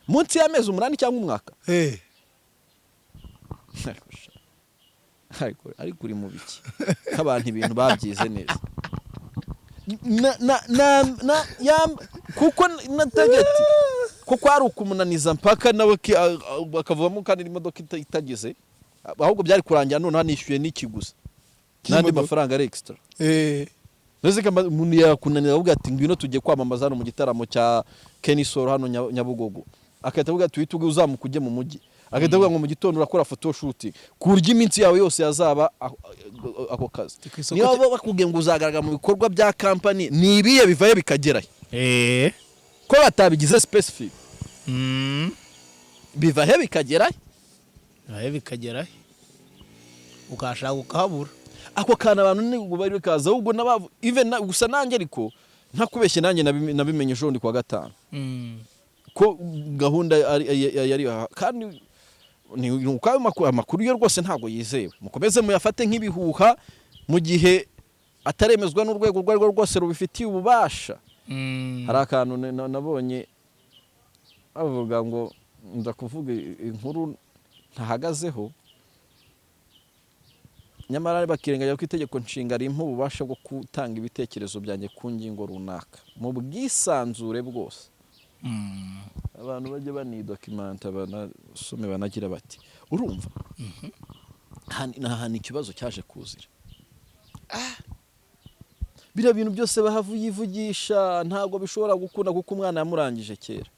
Munsi y'amezi 8 cyangwa umwaka. Ariko uri mu biki. Abantu ibintu babyize neza. Kuko natageti kuko ari ukumunaniza mpaka nawe bakavamo kandi imodoka itagize ahubwo byari kurangira none hanishyuye n'ikiguzi nandi mafaranga ari extra. Neze kama umuntu yakunanira avuga ati ngwino tujye kwamamaza hano mu gitaramo cya Kenisoro hano Nyabugogo akahita avuga ati wituge uzamukujye mu mujyi akahita avuga ngo mu gitondo urakora photo shoot kurya iminsi yawe yose yazaba ako kazi. Niyo bakubwiye ngo uzagaragara mu bikorwa bya company nibiye bivaye bikagera ko batabigize specific. Bivahe bikagera ukashaka ukahabura ako kana abantu ni bari bikaza ahubwo nabavu even gusa nanjye ariko ntakubeshye nanjye nabimenye ejo ndi kwa gatanu ko gahunda yari kandi ni ukaye amakuru yo rwose ntago yizewe mukomeze muyafate nk'ibihuha mu gihe ataremezwa n'urwego rwo rwose rubifitiye ububasha. Hari akantu nabonye avuga ngo nza kuvuga inkuru ntahagazeho nyamara bakirengaje ko itegeko nshinga rimpa ububasha bwo gutanga ibitekerezo byanjye ku ngingo runaka mu bwisanzure bwose. Abantu bajye banidocumenta banasome banagira bati urumva hani ikibazo cyaje kuzira. Bira bintu byose Bahavu yivugisha ntago bishobora gukunda kuko umwana yamurangije kera.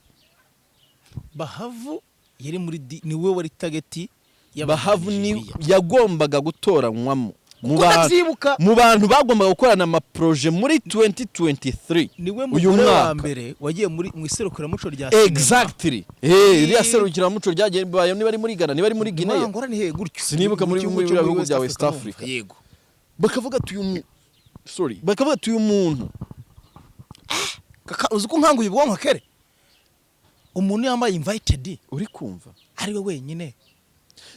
Bahavu yari muri niwe wari tageti Bahavu ni yagombaga gutoranywamo mu bantu bagombaga gukorana ama projet muri 2023. Niwe mugore wa mbere wagiye mu iserukiramuco rya sinema. Exactly. Iriya serukiramuco ryagiye niba ari muri Ghana niba ari muri Guinea. Ngora ni he gutyo. Sinibuka muri bihugu bya West Africa. Yego. Bakavuga tuyu muntu uzi ko nkanguye ubwonko kere umuntu yambaye invited uri kumva ari we wenyine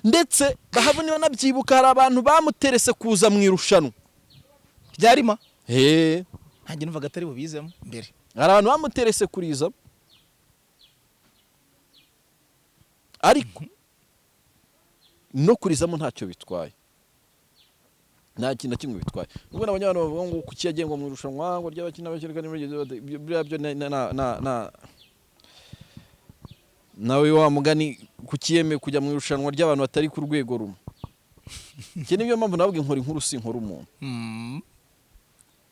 ndetse Bahavu niba nabyibuka hari abantu bamuterese kuza mu irushanwa ryarima ntange numvaga atari bubizemo mbere hari abantu bamuterese kuriza ariko no kurizamo ntacyo bitwaye nta kintu kimwe bitwaye. Nubwo n'abanyana bavuga ngo kuki yagengo mu irushanwa ngo ry'abakina bakerekana byo nawe wa mugani kukiyeme kujya mu irushanwa ry'abantu batari ku rwego rumwe. Iki nibyo mpamvu navuga inkuru si inkuru umuntu.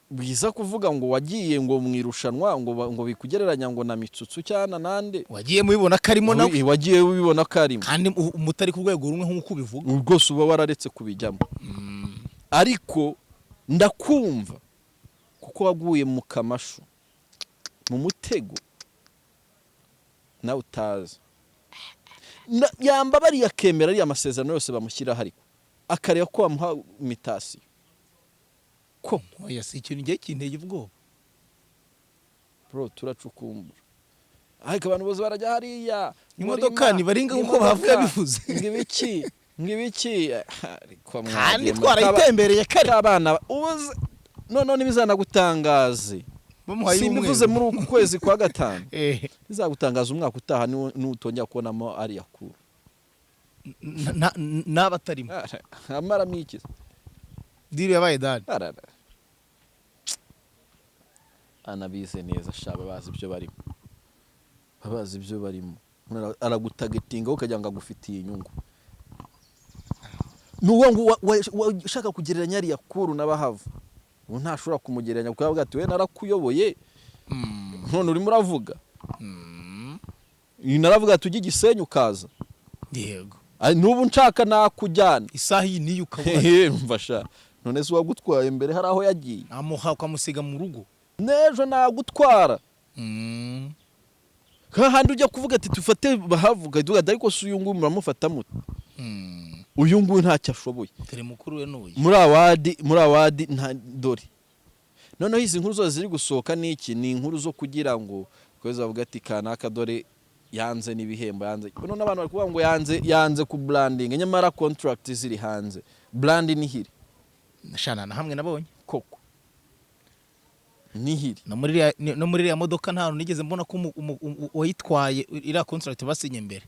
Biza kuvuga ngo wagiye ngo mu irushanwa ngo bikugereranya ngo na Mitsutsu cyana nande wagiye mubibona karimo nawe wagiye ubibona karimo kandi umutari ku rwego rumwe nk'uko ubivuga rwose uba wararetse kubijyamo. Ariko ndakumva kuko waguye mu kamashu mu mutego nawe utazi yamba bari yakemera ari amasezerano yose bamushyira hari akareba ko bamuha imitasi ko oya si ikintu ngiye kinteye ubwoba bro turacukumbura ariko abantu bose barajya hariya imodoka nibaringa nkuko bavuye bivuze ngibiki kandi twarayitembereye kare abana ubuze none nibizanagutangaze simbivuze muri uku kwezi kwa gatanu bizagutangaza umwaka utaha n'utongera kubonamo ALLIAH Cool n'abatarimo amaramo iki diri yabaye dad anabize neza shaba bazi ibyo barimo aragutagetinga ukajya ngo agufitiye inyungu nuwo ngo ushaka kugereranya ALLIAH Cool n'abahavu ubu ntashobora kumugereranya kuko yavuga ati we narakuyoboye none urimo uravuga naravuga ati ujye Gisenyi ukaza yego nubu nshaka nakujyana isaha iyi niyo ukabona mfasha none se wagutwaye mbere hari aho yagiye amuha ukamusiga mu rugo nejo nagutwara kandi ujya kuvuga ati tufate bahavuga duga ariko se uyu nguyu muramufata mute uyu nguyu ntacyo ashoboye tere mukuru we n'uyu muri awadi nta dore noneho izi nkuru zose ziri gusohoka n'iki ni inkuru zo kugira ngo kwezi bavuga ati kanaka dore yanze n'ibihembo yanze none abantu bari kuvuga ngo yanze ku branding nyamara contract ziri hanze brand nihiri nashana na hamwe nabonye koko nihiri no muri ya modoka nta nigeze mbona ko wayitwaye ira contract basinye mbere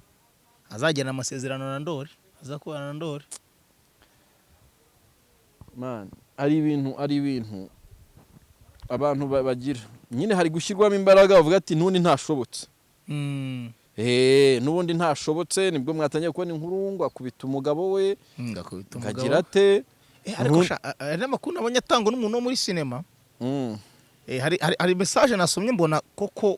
azagena amasezerano na Ndori azakubana na Ndori man ari ibintu abantu bagira nyine hari gushyirwamo imbaraga bavuga ati nuni ntashobotse nubundi ntashobotse nibwo mwatangiye kubona inkuru ngo akubita umugabo we ngagira ate ariko ari amakuru nabonye atangwa n'umuntu wo muri sinema hari message nasomye mbona koko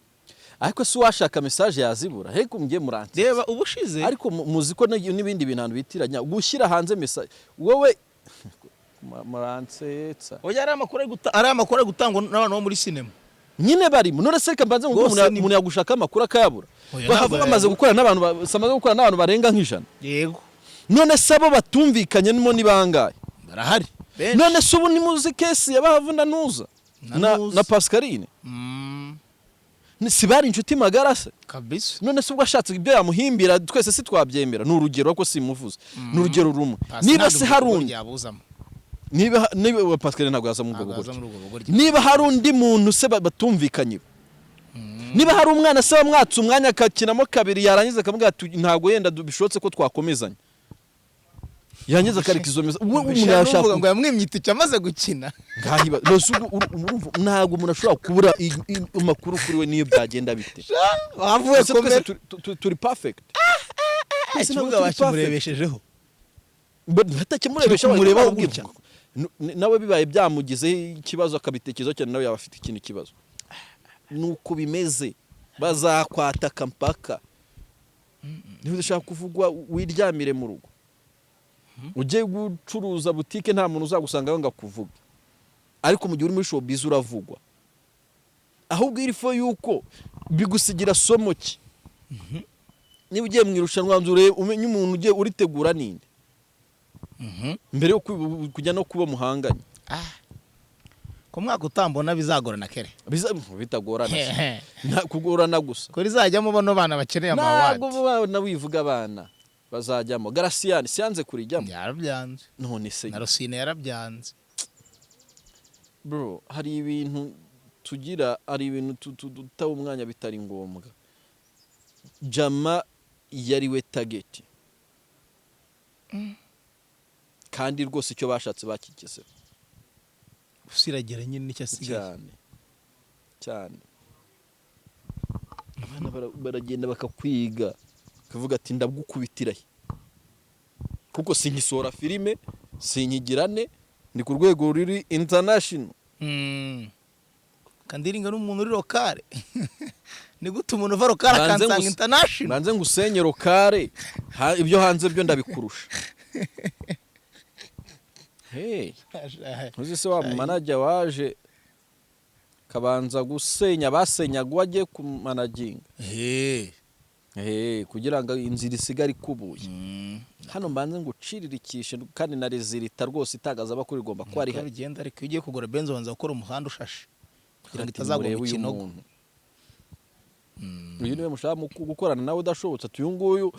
ariko si washaka message yazibura heko mgiye muranze reba ubushize ariko muzi ko n'ibindi bintu bitiranya gushyira hanze message wowe muransetsa oya ari amakuru gutangwa n'abantu bo muri sinema nyine barimo none se kambanze ngo umuntu yagushaka amakuru akayabura bahavuga amaze gukora n'abantu barenga nk'ijana yego none sabo batumvikanye nimo nibangaye barahari none se ubu ni muzi case yabahavuna nuza na Pascaline si bari inshuti magara se kabisa none se ubwo ashatse ibyo yamuhimbira twese si twabyemera n'urugero ko simuvuze n'urugero rumwe niba se harundi niba Pascaline ntabwo yaza mu bwo niba hari undi muntu se batumvikanye niba hari umwana se bamwatse umwanya akakinamo kabiri yarangiza akavuga ati ntabwo yenda bishotse ko twakomezanya yangiza karikizomeza umuntu yashaka ngo yamwimyita cyamaze gukina ngahiba ntabwo umuntu ashobora kubura amakuru kuri we niyo byagenda bite bavuye komera turi perfect ikibuga bakimurebeshejeho hatakimurebesha mureba gutya nawe bibaye byamugize ikibazo akabitekerezo cyane nawe yaba afite ikintu kibazo nuko bimeze bazakwataka mpaka niba ushaka kuvugwa wiryamire mu rugo ujye gucuruza butike nta muntu uzagusanga ngo akuvuge ariko mu gihe uri muri showbiz uravugwa ahubwo irifo yuko bigusigira somo ki niba ugiye mu irushanwa nzure umenye umuntu ugiye uritegura ninde mbere yo kujya no kuba muhanganye ko mwaka utambona bizagorana kere bitagorana kugorana gusa ko rizajyamo bano bana bakeneye amawadi ntabwo bana wivuga abana bazajyamo Garasiyani siyanze kurijyamo yarabyanze none se na Rosine yarabyanze bro hari ibintu tugira ari ibintu tutaba umwanya bitari ngombwa Jama yari we target kandi rwose icyo bashatse bakigeze usiragera nyine nicyo asigaye cyane abana baragenda bakakwiga kavuga ati ndabgukubitira kuko sinkisora filime sinkigirane ndi ku rwego ruri international kandiringa n'umuntu uri lokale ni gute umuntu uva lokale akansanga international nanze ngusenye lokale ibyo hanze byo ndabikurusha uzi se wa manager waje kabanza gusenya basenyaga wagiye ku managing kugira ngo inzira isigare kubuye hano mbanze ngo uciririkishe kandi na rezilita rwose itagaza abakuri igomba ko ari bigenda ariko ugiye kugura benzo wanza gukora umuhanda ushashe kugira ngo itazagwa mu kinogo uyu niwe mushaka gukorana nawe udashobotse ati uyu nguyu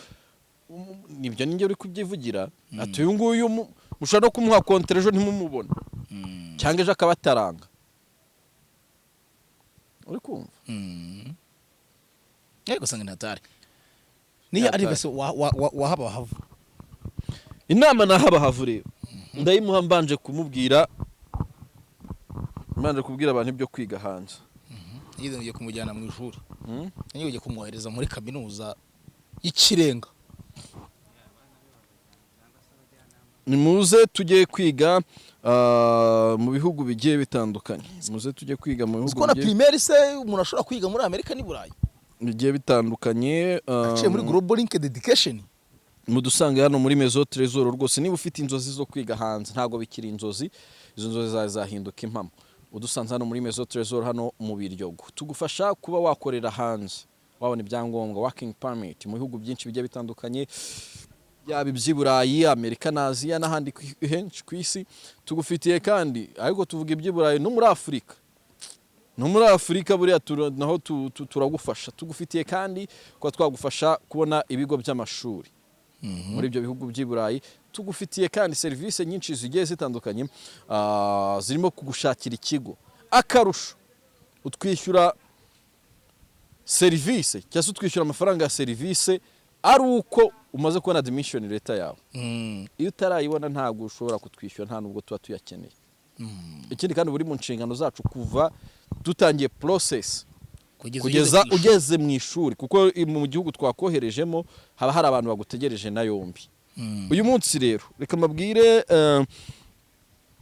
nibyo ninjye uri kubyivugira ati uyu nguyu mushaka no kumuha kontra ejo ntimumubona cyangwa ejo akaba ataranga uri kumva yego sanga natari niyo ari bese wahaba bahavu inama nahaba havu rero ndayimuha mbanje kumubwira mbanje kubwira abantu ibyo kwiga hanze ngiye kumujyana mu ishuri ngiye kumwohereza muri kaminuza y'ikirenga nimuze tujye kwiga mu bihugu bigiye bitandukanye muze tujye kwiga mu bihugu bigiye primaire se umuntu ashobora kwiga muri Amerika ni Burayi bigiye bitandukanye aciye muri global linked education mudusanga hano muri Maison Trésor rwose niba ufite inzozi zo kwiga hanze ntago bikiri inzozi izo nzozi zahinduka impamo udusanze hano muri Maison Trésor hano mu Biryogo tugufasha kuba wakorera hanze wabona ibyangombwa working permit mu bihugu byinshi bigiye bitandukanye yaba iby'Iburayi Amerika na Aziya n'ahandi henshi ku isi tugufitiye kandi ariko tuvuga iby'Iburayi no muri Afurika buriya naho turagufasha tugufitiye kandi ko twagufasha kubona ibigo by'amashuri muri ibyo bihugu by'Iburayi tugufitiye kandi service nyinshi zigiye zitandukanye zirimo kugushakira ikigo akarusho utwishyura service cyangwa utwishyura amafaranga ya service ari uko umaze kubona admission leta yawe iyo utarayibona ntabwo ushobora kutwishyura nta nubwo tuba tuyakeneye ikindi kandi buri mu nshingano zacu kuva dutangiye process kugeza ugeze mu ishuri kuko mu gihugu twakoherejemo haba hari abantu bagutegereje na yombi uyu munsi rero reka mabwire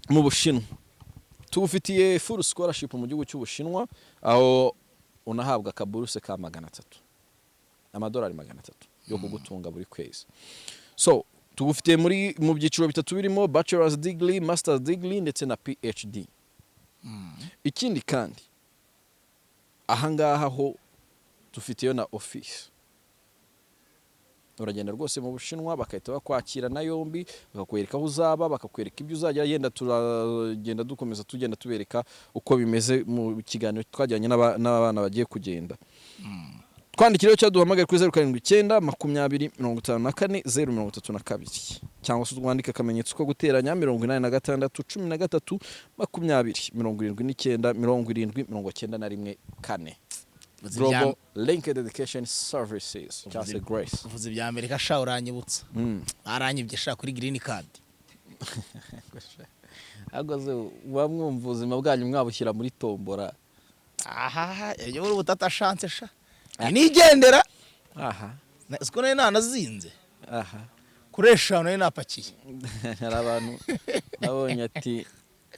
mu Bushinwa tugufitiye full scholarship mu gihugu cy'Ubushinwa aho unahabwa akaburuse ka $300 amadolari $300 yo kugutunga buri kwezi so tugufitiye mu byiciro bitatu birimo bachelor's degree master's degree ndetse na PhD ikindi kandi ahangaha ho dufitiye na office uragenda rwose mu Bushinwa bakahita bakwakira na yombi bakakwereka aho uzaba bakakwereka ibyo uzajya yenda turagenda dukomeza tugenda tubereka uko bimeze mu kiganiro twajyanye n'abana bagiye kugenda twandikiriye cyo duhamagaye kuri 079 2054 032 cyangwa se twandika akamenyetso ko guteranya 86 13 20 79 70 4 Global Linked Education Services just a grace uvuze bya Amerika sha uranyibutsa aranyibye sha kuri green card agoze wamwumva ubuzima bwanyu mwabushyira muri tombora iyo uri butata chance sha nigendera siko nanazinze kuresha none napakiye hari abantu nabonye ati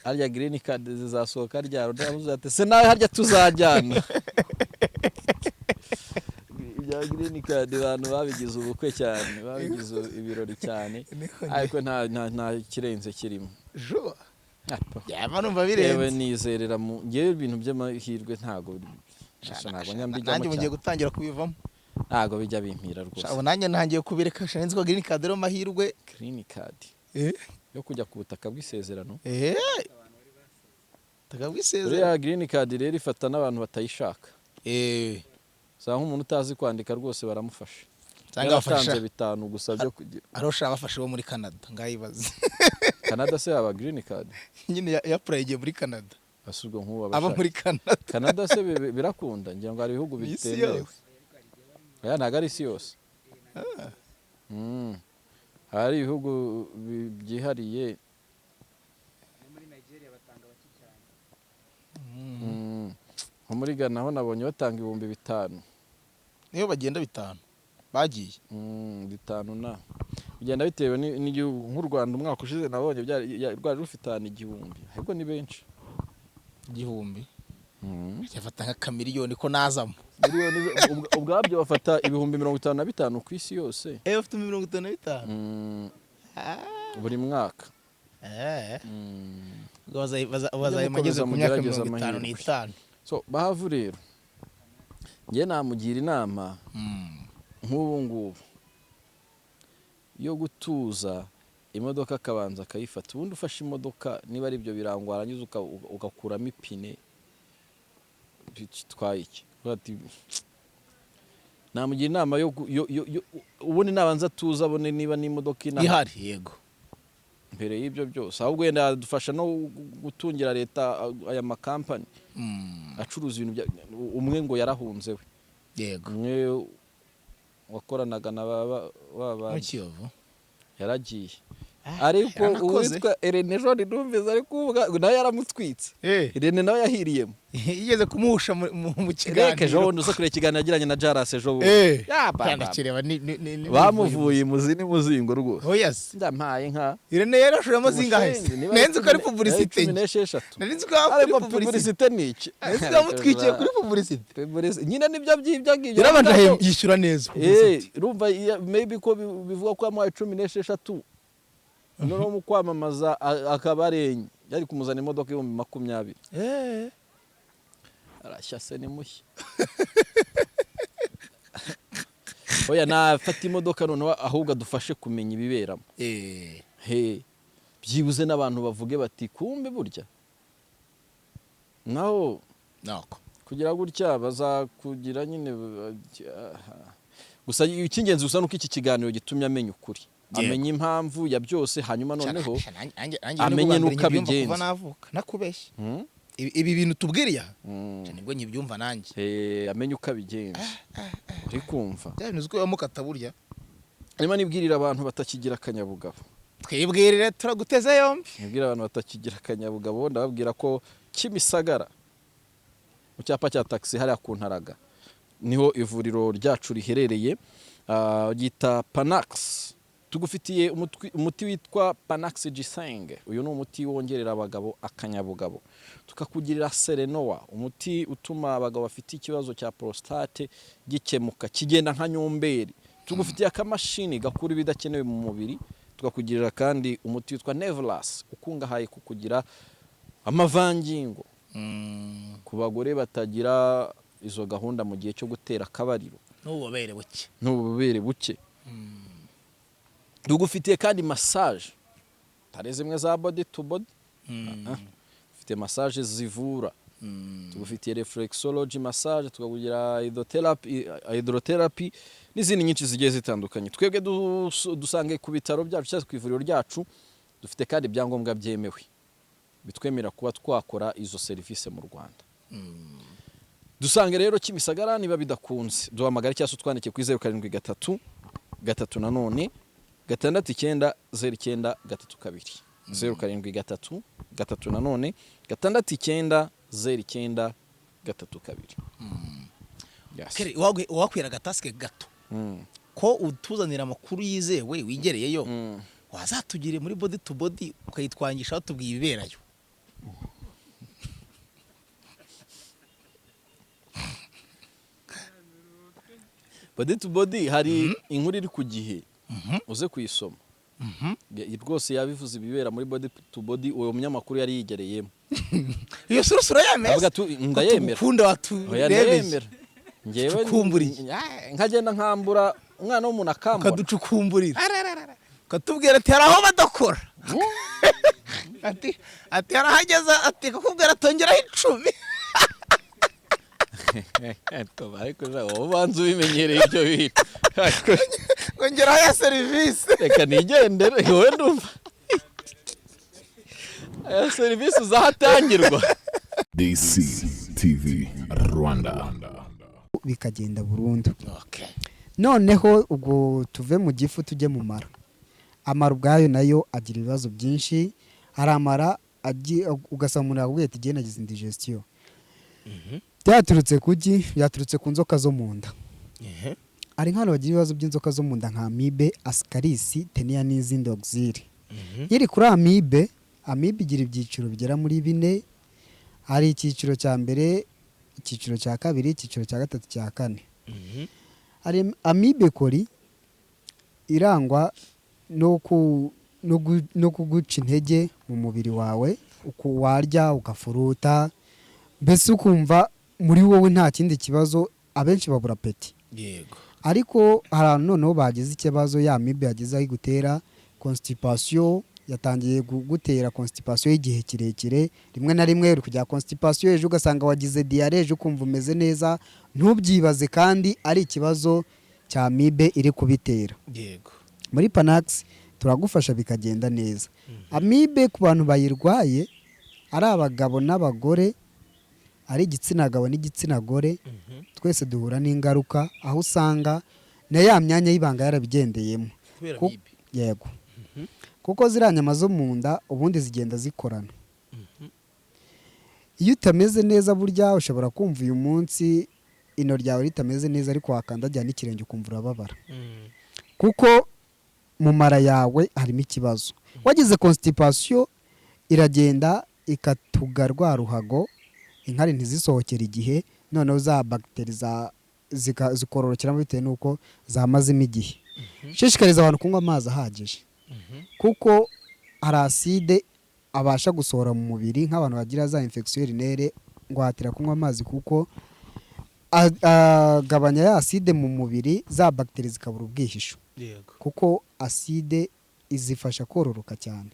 harya green card zizasohoka ryaro ndavuze ati se nawe harya tuzajyana ibya green card abantu babigize ubukwe cyane babigize ibirori cyane ariko nta kirenze kirimo jo yaba numva birenze yewe nizerera mu ngiye ibintu by'amahirwe ntago ntago nyambijya nanjye mugiye gutangira kubivamo ntago bijya bimpira rwose abo nanjye ntangiye kubireka shanze ko green card ro mahirwe green card yo kujya ku butaka bw'isezerano butaka bw'isezerano ya green card rero ifata n'abantu batayishaka sa nk'umuntu utazi kwandika rwose baramufasha cyangwa bafasha 5 gusa byo kugira arosha abafashe bo muri Canada ngayibaze Canada se aba green card nyine ya apply muri Canada asubwo nk'ubu aba muri Canada Canada se birakunda ngira ngo ari ibihugu bitemewe ya ntago ari isi yose hari ibihugu byihariye muri Nigeria batanga baki cyane nko muri Ghana ho nabonye batanga 5,000 niyo bagenda 5 bagiye 5 na bigenda bitewe n'igihugu nk'u Rwanda umwaka ushize nabonye rwari rufitana 1,000 ahubwo ni benshi 1,000 yafata nka kamiliyoni ko nazamo miliyoni ubwabyo bafata 55,000 ku isi yose bafite 55 buri mwaka bazayimageze ku myaka 55. So Bahavu rero ngiye namugira inama nk'ubu ngubu yo gutuza imodoka akabanza akayifata. Ubundi ufashe imodoka niba ari ibyo birango warangiza ugakuramo ipine bitwaye iki? Namugira inama yo ubundi nabanza atuza abone niba n'imodoka ihari. Yego, mbere y'ibyo byose ahubwo yenda dufasha no gutungira leta aya makampani acuruza ibintu umwe ngo yarahunze we. Yego, umwe wakoranaga na baba mu Kiyovu yaragiye, ariko uwitwa Irene Jone ndumviza ari kuvuga nawe yaramutwitse. Irene nawe yahiriyemo, yigeze kumuhusha mu kiganiro. Reke Jone usokure ikiganiro yagiranye na Jarase Jone bamuvuye imuzini muzingo rwose. Yes, ndampaye nka Irene yarashuramo zingahe? Nenze ko ari publicité 16. Nenze ko ari publicité niki? Nenze ko mutwikiye kuri publicité. Nyine nibyo byibyo yarabanje yishyura neza. Urumva maybe ko bivuga ko yamuhaye 16 no mu kwamamaza akabarenye yari kumuzana imodoka yo mu 20. Arashyase ni mushya. Oya nafata imodoka none ahubwo dufashe kumenya ibiberamo. Byibuze n'abantu bavuge bati kumbe burya naho kugira gutya bazakugira nyine. Gusa ikingenzi gusa nuko iki kiganiro gitumye amenya ukuri, amenya impamvu ya byose, hanyuma noneho amenye nuko abigenza. Nakubeshye ibi bintu tubwiriya nibwo nyibyumva nanjye. Amenye uko abigenza. Uri kumva byabintu uko yamukata burya. Arimo nibwirira abantu batakigira akanyabugabo. Twibwirire turaguteze yombi. Nibwira abantu batakigira akanyabugabo, ndababwira ko Kimisagara mu cyapa cya taxi hari akuntaraga niho ivuriro ryacu riherereye. Gita Panax. Tugufitiye umuti witwa Panax G5. Uyu ni umuti wongerera abagabo akanyabugabo. Tukakugirira Serenoa, umuti utuma abagabo bafite ikibazo cya prostate gikemuka kigenda nka nyomberi. Tugufitiye akamashini gakura ibidakenewe mu mubiri. Tukakugirira kandi umuti witwa Nevelas ukungahaye kukugira amavangingo ku bagore batagira izo gahunda mu gihe cyo gutera akabariro n'ububere buke. Tugufitiye kandi massage tare zimwe za body to body. Ufite massage zivura. Tugufitiye reflexology massage, tukagugira hydrotherapy n'izindi nyinshi zigiye zitandukanye. Twebwe dusange ku bitaro byacu cyangwa ku ivuriro ryacu. Dufite kandi ibyangombwa byemewe bitwemera kuba twakora izo service mu Rwanda. Dusange rero Kimisagara, niba bidakunze duhamagara cyangwa twandike ku 07 3 nanone 6909 32 07 3 nanone 6909 32. Kere wakwira gataske gato ko utuzanira amakuru yizewe wigereyeyo. Wazatugire muri body to body ukayitwangisha tubwiye ibiberayo. Body to body hari inkuru iri ku Gihe uze kuyisoma. Rwose yabivuze ibibera muri body to body. Uwo munyamakuru yari yigereyemo. Iyo surusura yameze avuga tu ndayemera. Ukunda waturebera ngewe nkagenda nkambura umwana w'umuntu akambura kaducukumburira katubwira ati haraho badakora. ati harahageza ati kakubwira atongeraho 10. ariko nawe ubanza ubimenyereye ibyo bintu ngongeraho ya service. Reka nigendere wowe ndumva aya service uzahatangirwa. DCTV Rwanda bikagenda burundu. Noneho ubwo tuve mu gifu tujye mu mara. Amara ubwayo nayo agira ibibazo byinshi. Aramara ugasamura ubwete igihe nagize indigestion. Byaturutse kuki? Byaturutse ku nzoka zo mu nda. Ari nk'aho bagira ibibazo by'inzoka zo mu nda nka amibe, ascaris, tenia n'izindi auxili. Yiri kuri amibe igira ibyiciro bigera muri 4. Hari icyiciro cya mbere, icyiciro cya kabiri, icyiciro cya gatatu, cya kane. Hari amibe coli irangwa no no kuguca intege mu mubiri wawe, uko warya ugafuruta, mbese ukumva muri wowe nta kindi kibazo. Abenshi babura peti, yego, ariko hari abantu noneho bagize ikibazo, ya mibe yagize aho igutera constipation, yatangiye gutera constipation y'igihe kirekire. Rimwe na rimwe uri kujya constipation ejo ugasanga wagize diarrhea, ejo ukumva umeze neza, ntubyibaze kandi ari ikibazo cya mibe iri kubitera. yego, Muri Panax turagufasha bikagenda neza. Amibe ku bantu bayirwaye ari abagabo n'abagore, ari igitsina gabo n'igitsina gore, twese duhura n'ingaruka, aho usanga na ya myanya y'ibanga yarabigendeyemo. Yego, kuko ziriya nyama zo mu nda ubundi zigenda zikorana. Iyo utameze neza burya ushobora kumva uyu munsi ino ryawe ritameze neza, ariko wakandagira n'ikirenge ukumva urababara, kuko mu mara yawe harimo ikibazo. Wagize constipation iragenda ikatuga rwa ruhago, inkari ntizisohokere igihe, noneho za bagiteri zikororokeramo bitewe n'uko zamazemo igihe. Shishikariza abantu kunywa amazi ahagije, kuko hari aside abasha gusohora mu mubiri. Nk'abantu bagira za infection urinaire, ngo hatira kunywa amazi kuko agabanya ya aside mu mubiri, za bagiteri zikabura ubwihisho, kuko aside izifasha kororoka cyane.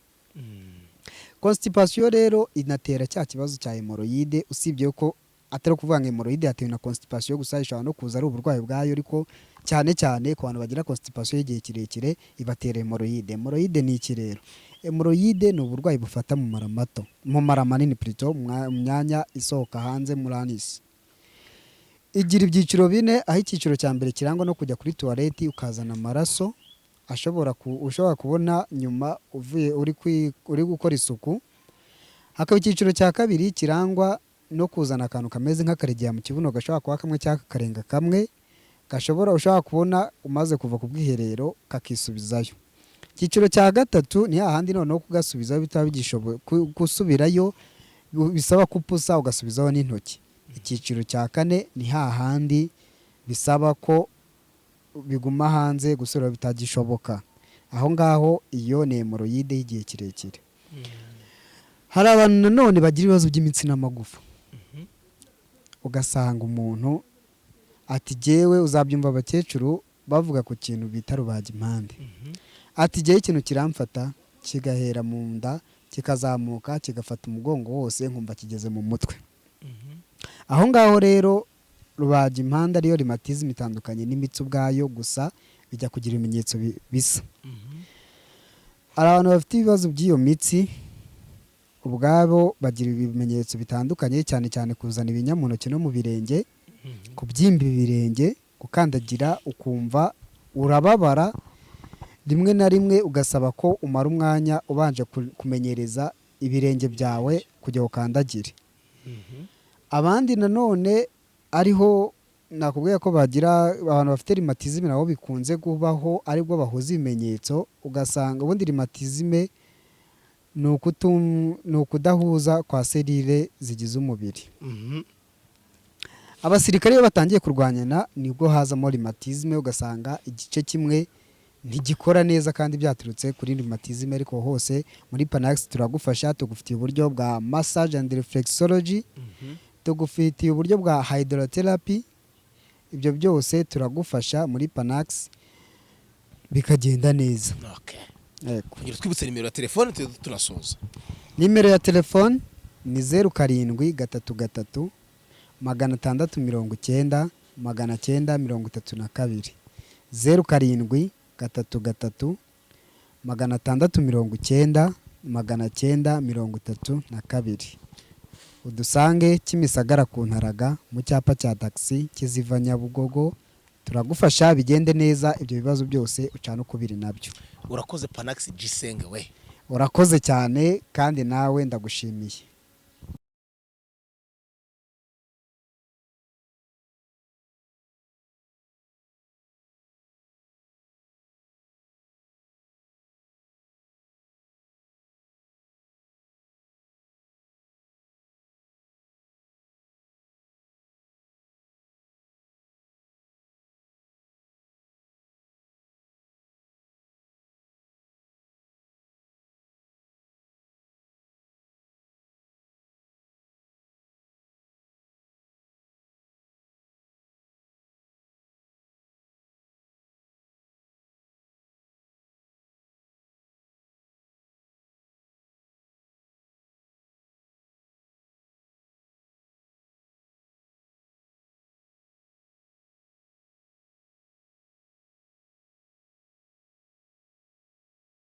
Constipation rero inatera cya kibazo cya hemorrhoide, usibye ko atari kuvuga ngo hemorrhoide yatewe na constipation gusa, ishobora no kuza ari uburwayi bwayo, ariko cyane cyane ku bantu bagira constipation y'igihe kirekire ibatera hemorrhoide. Hemorrhoide ni iki rero? Hemorrhoide ni uburwayi bufata mu mara mato, mu mara manini plutôt, mu myanya isohoka hanze muri anus. Igira ibyiciro bine, aho icyiciro cya mbere kirangwa no kujya kuri toilette ukazana amaraso ushobora kubona nyuma uvuye uri gukora isuku. Hakaba icyiciro cya kabiri kirangwa no kuzana akantu kameze nk'akaregeya mu kibuno, gashobora kuba kamwe cyangwa karenga kamwe, ushobora kubona umaze kuva ku bwiherero kakisubizayo. Icyiciro cya gatatu ni hahandi noneho kugasubizayo bitaba bigishoboye gusubirayo, bisaba kupusa ugasubizaho n'intoki. Icyiciro cya kane ni hahandi bisaba ko biguma hanze gusubira bitagishoboka. Aho ngaho iyo ni hemorrhoide y'igihe kirekire. Hari abantu nanone bagira ibibazo by'imitsi n'amagufa, ugasanga umuntu ati jewe, uzabyumva abakecuru bavuga ku kintu bita rubagimpande, ati jewe ikintu kiramfata kigahera mu nda kikazamuka kigafata umugongo wose nkumva kigeze mu mutwe. Aho ngaho rero rubagimpande ariyo rheumatisme itandukanye n'imitsi ubwayo, gusa bijya kugira ibimenyetso bisa. Hari abantu bafite ibibazo by'iyo mitsi ubwabo bagira ibimenyetso bitandukanye, cyane cyane kuzana ibinya mu ntoki no mu birenge, kubyimba ibirenge, gukandagira ukumva urababara, rimwe na rimwe ugasaba ko umara umwanya ubanje kumenyereza ibirenge byawe kujya ukandagire. Abandi nanone ariho nakubwiye ko bagira abantu bafite rheumatisme nabo bikunze kubaho, aribwo bahuza ibimenyetso, ugasanga ubundi rheumatisme ni ukudahuza kwa serire zigize umubiri. Abasirikare iyo batangiye kurwanyana nibwo hazamo rheumatisme, ugasanga igice kimwe ntigikora neza kandi byaturutse kuri rheumatisme. Ariko hose muri Panax turagufasha, tugufitiye uburyo bwa massage and reflexology, tugufitiye uburyo bwa hydrotherapy. Ibyo byose turagufasha muri Panax bikagenda neza. Kugira twibutse nimero ya telefone turasoza. Nimero ya telefone ni 0733 690 932, 0733 690 932. Udusange Kimisagara ku Ntaraga mu cyapa cya taxi kiziva Nyabugogo. Turagufasha bigende neza, ibyo bibazo byose ucana ukubiri nabyo. Urakoze Panax Gisenge we. Urakoze cyane kandi nawe ndagushimiye.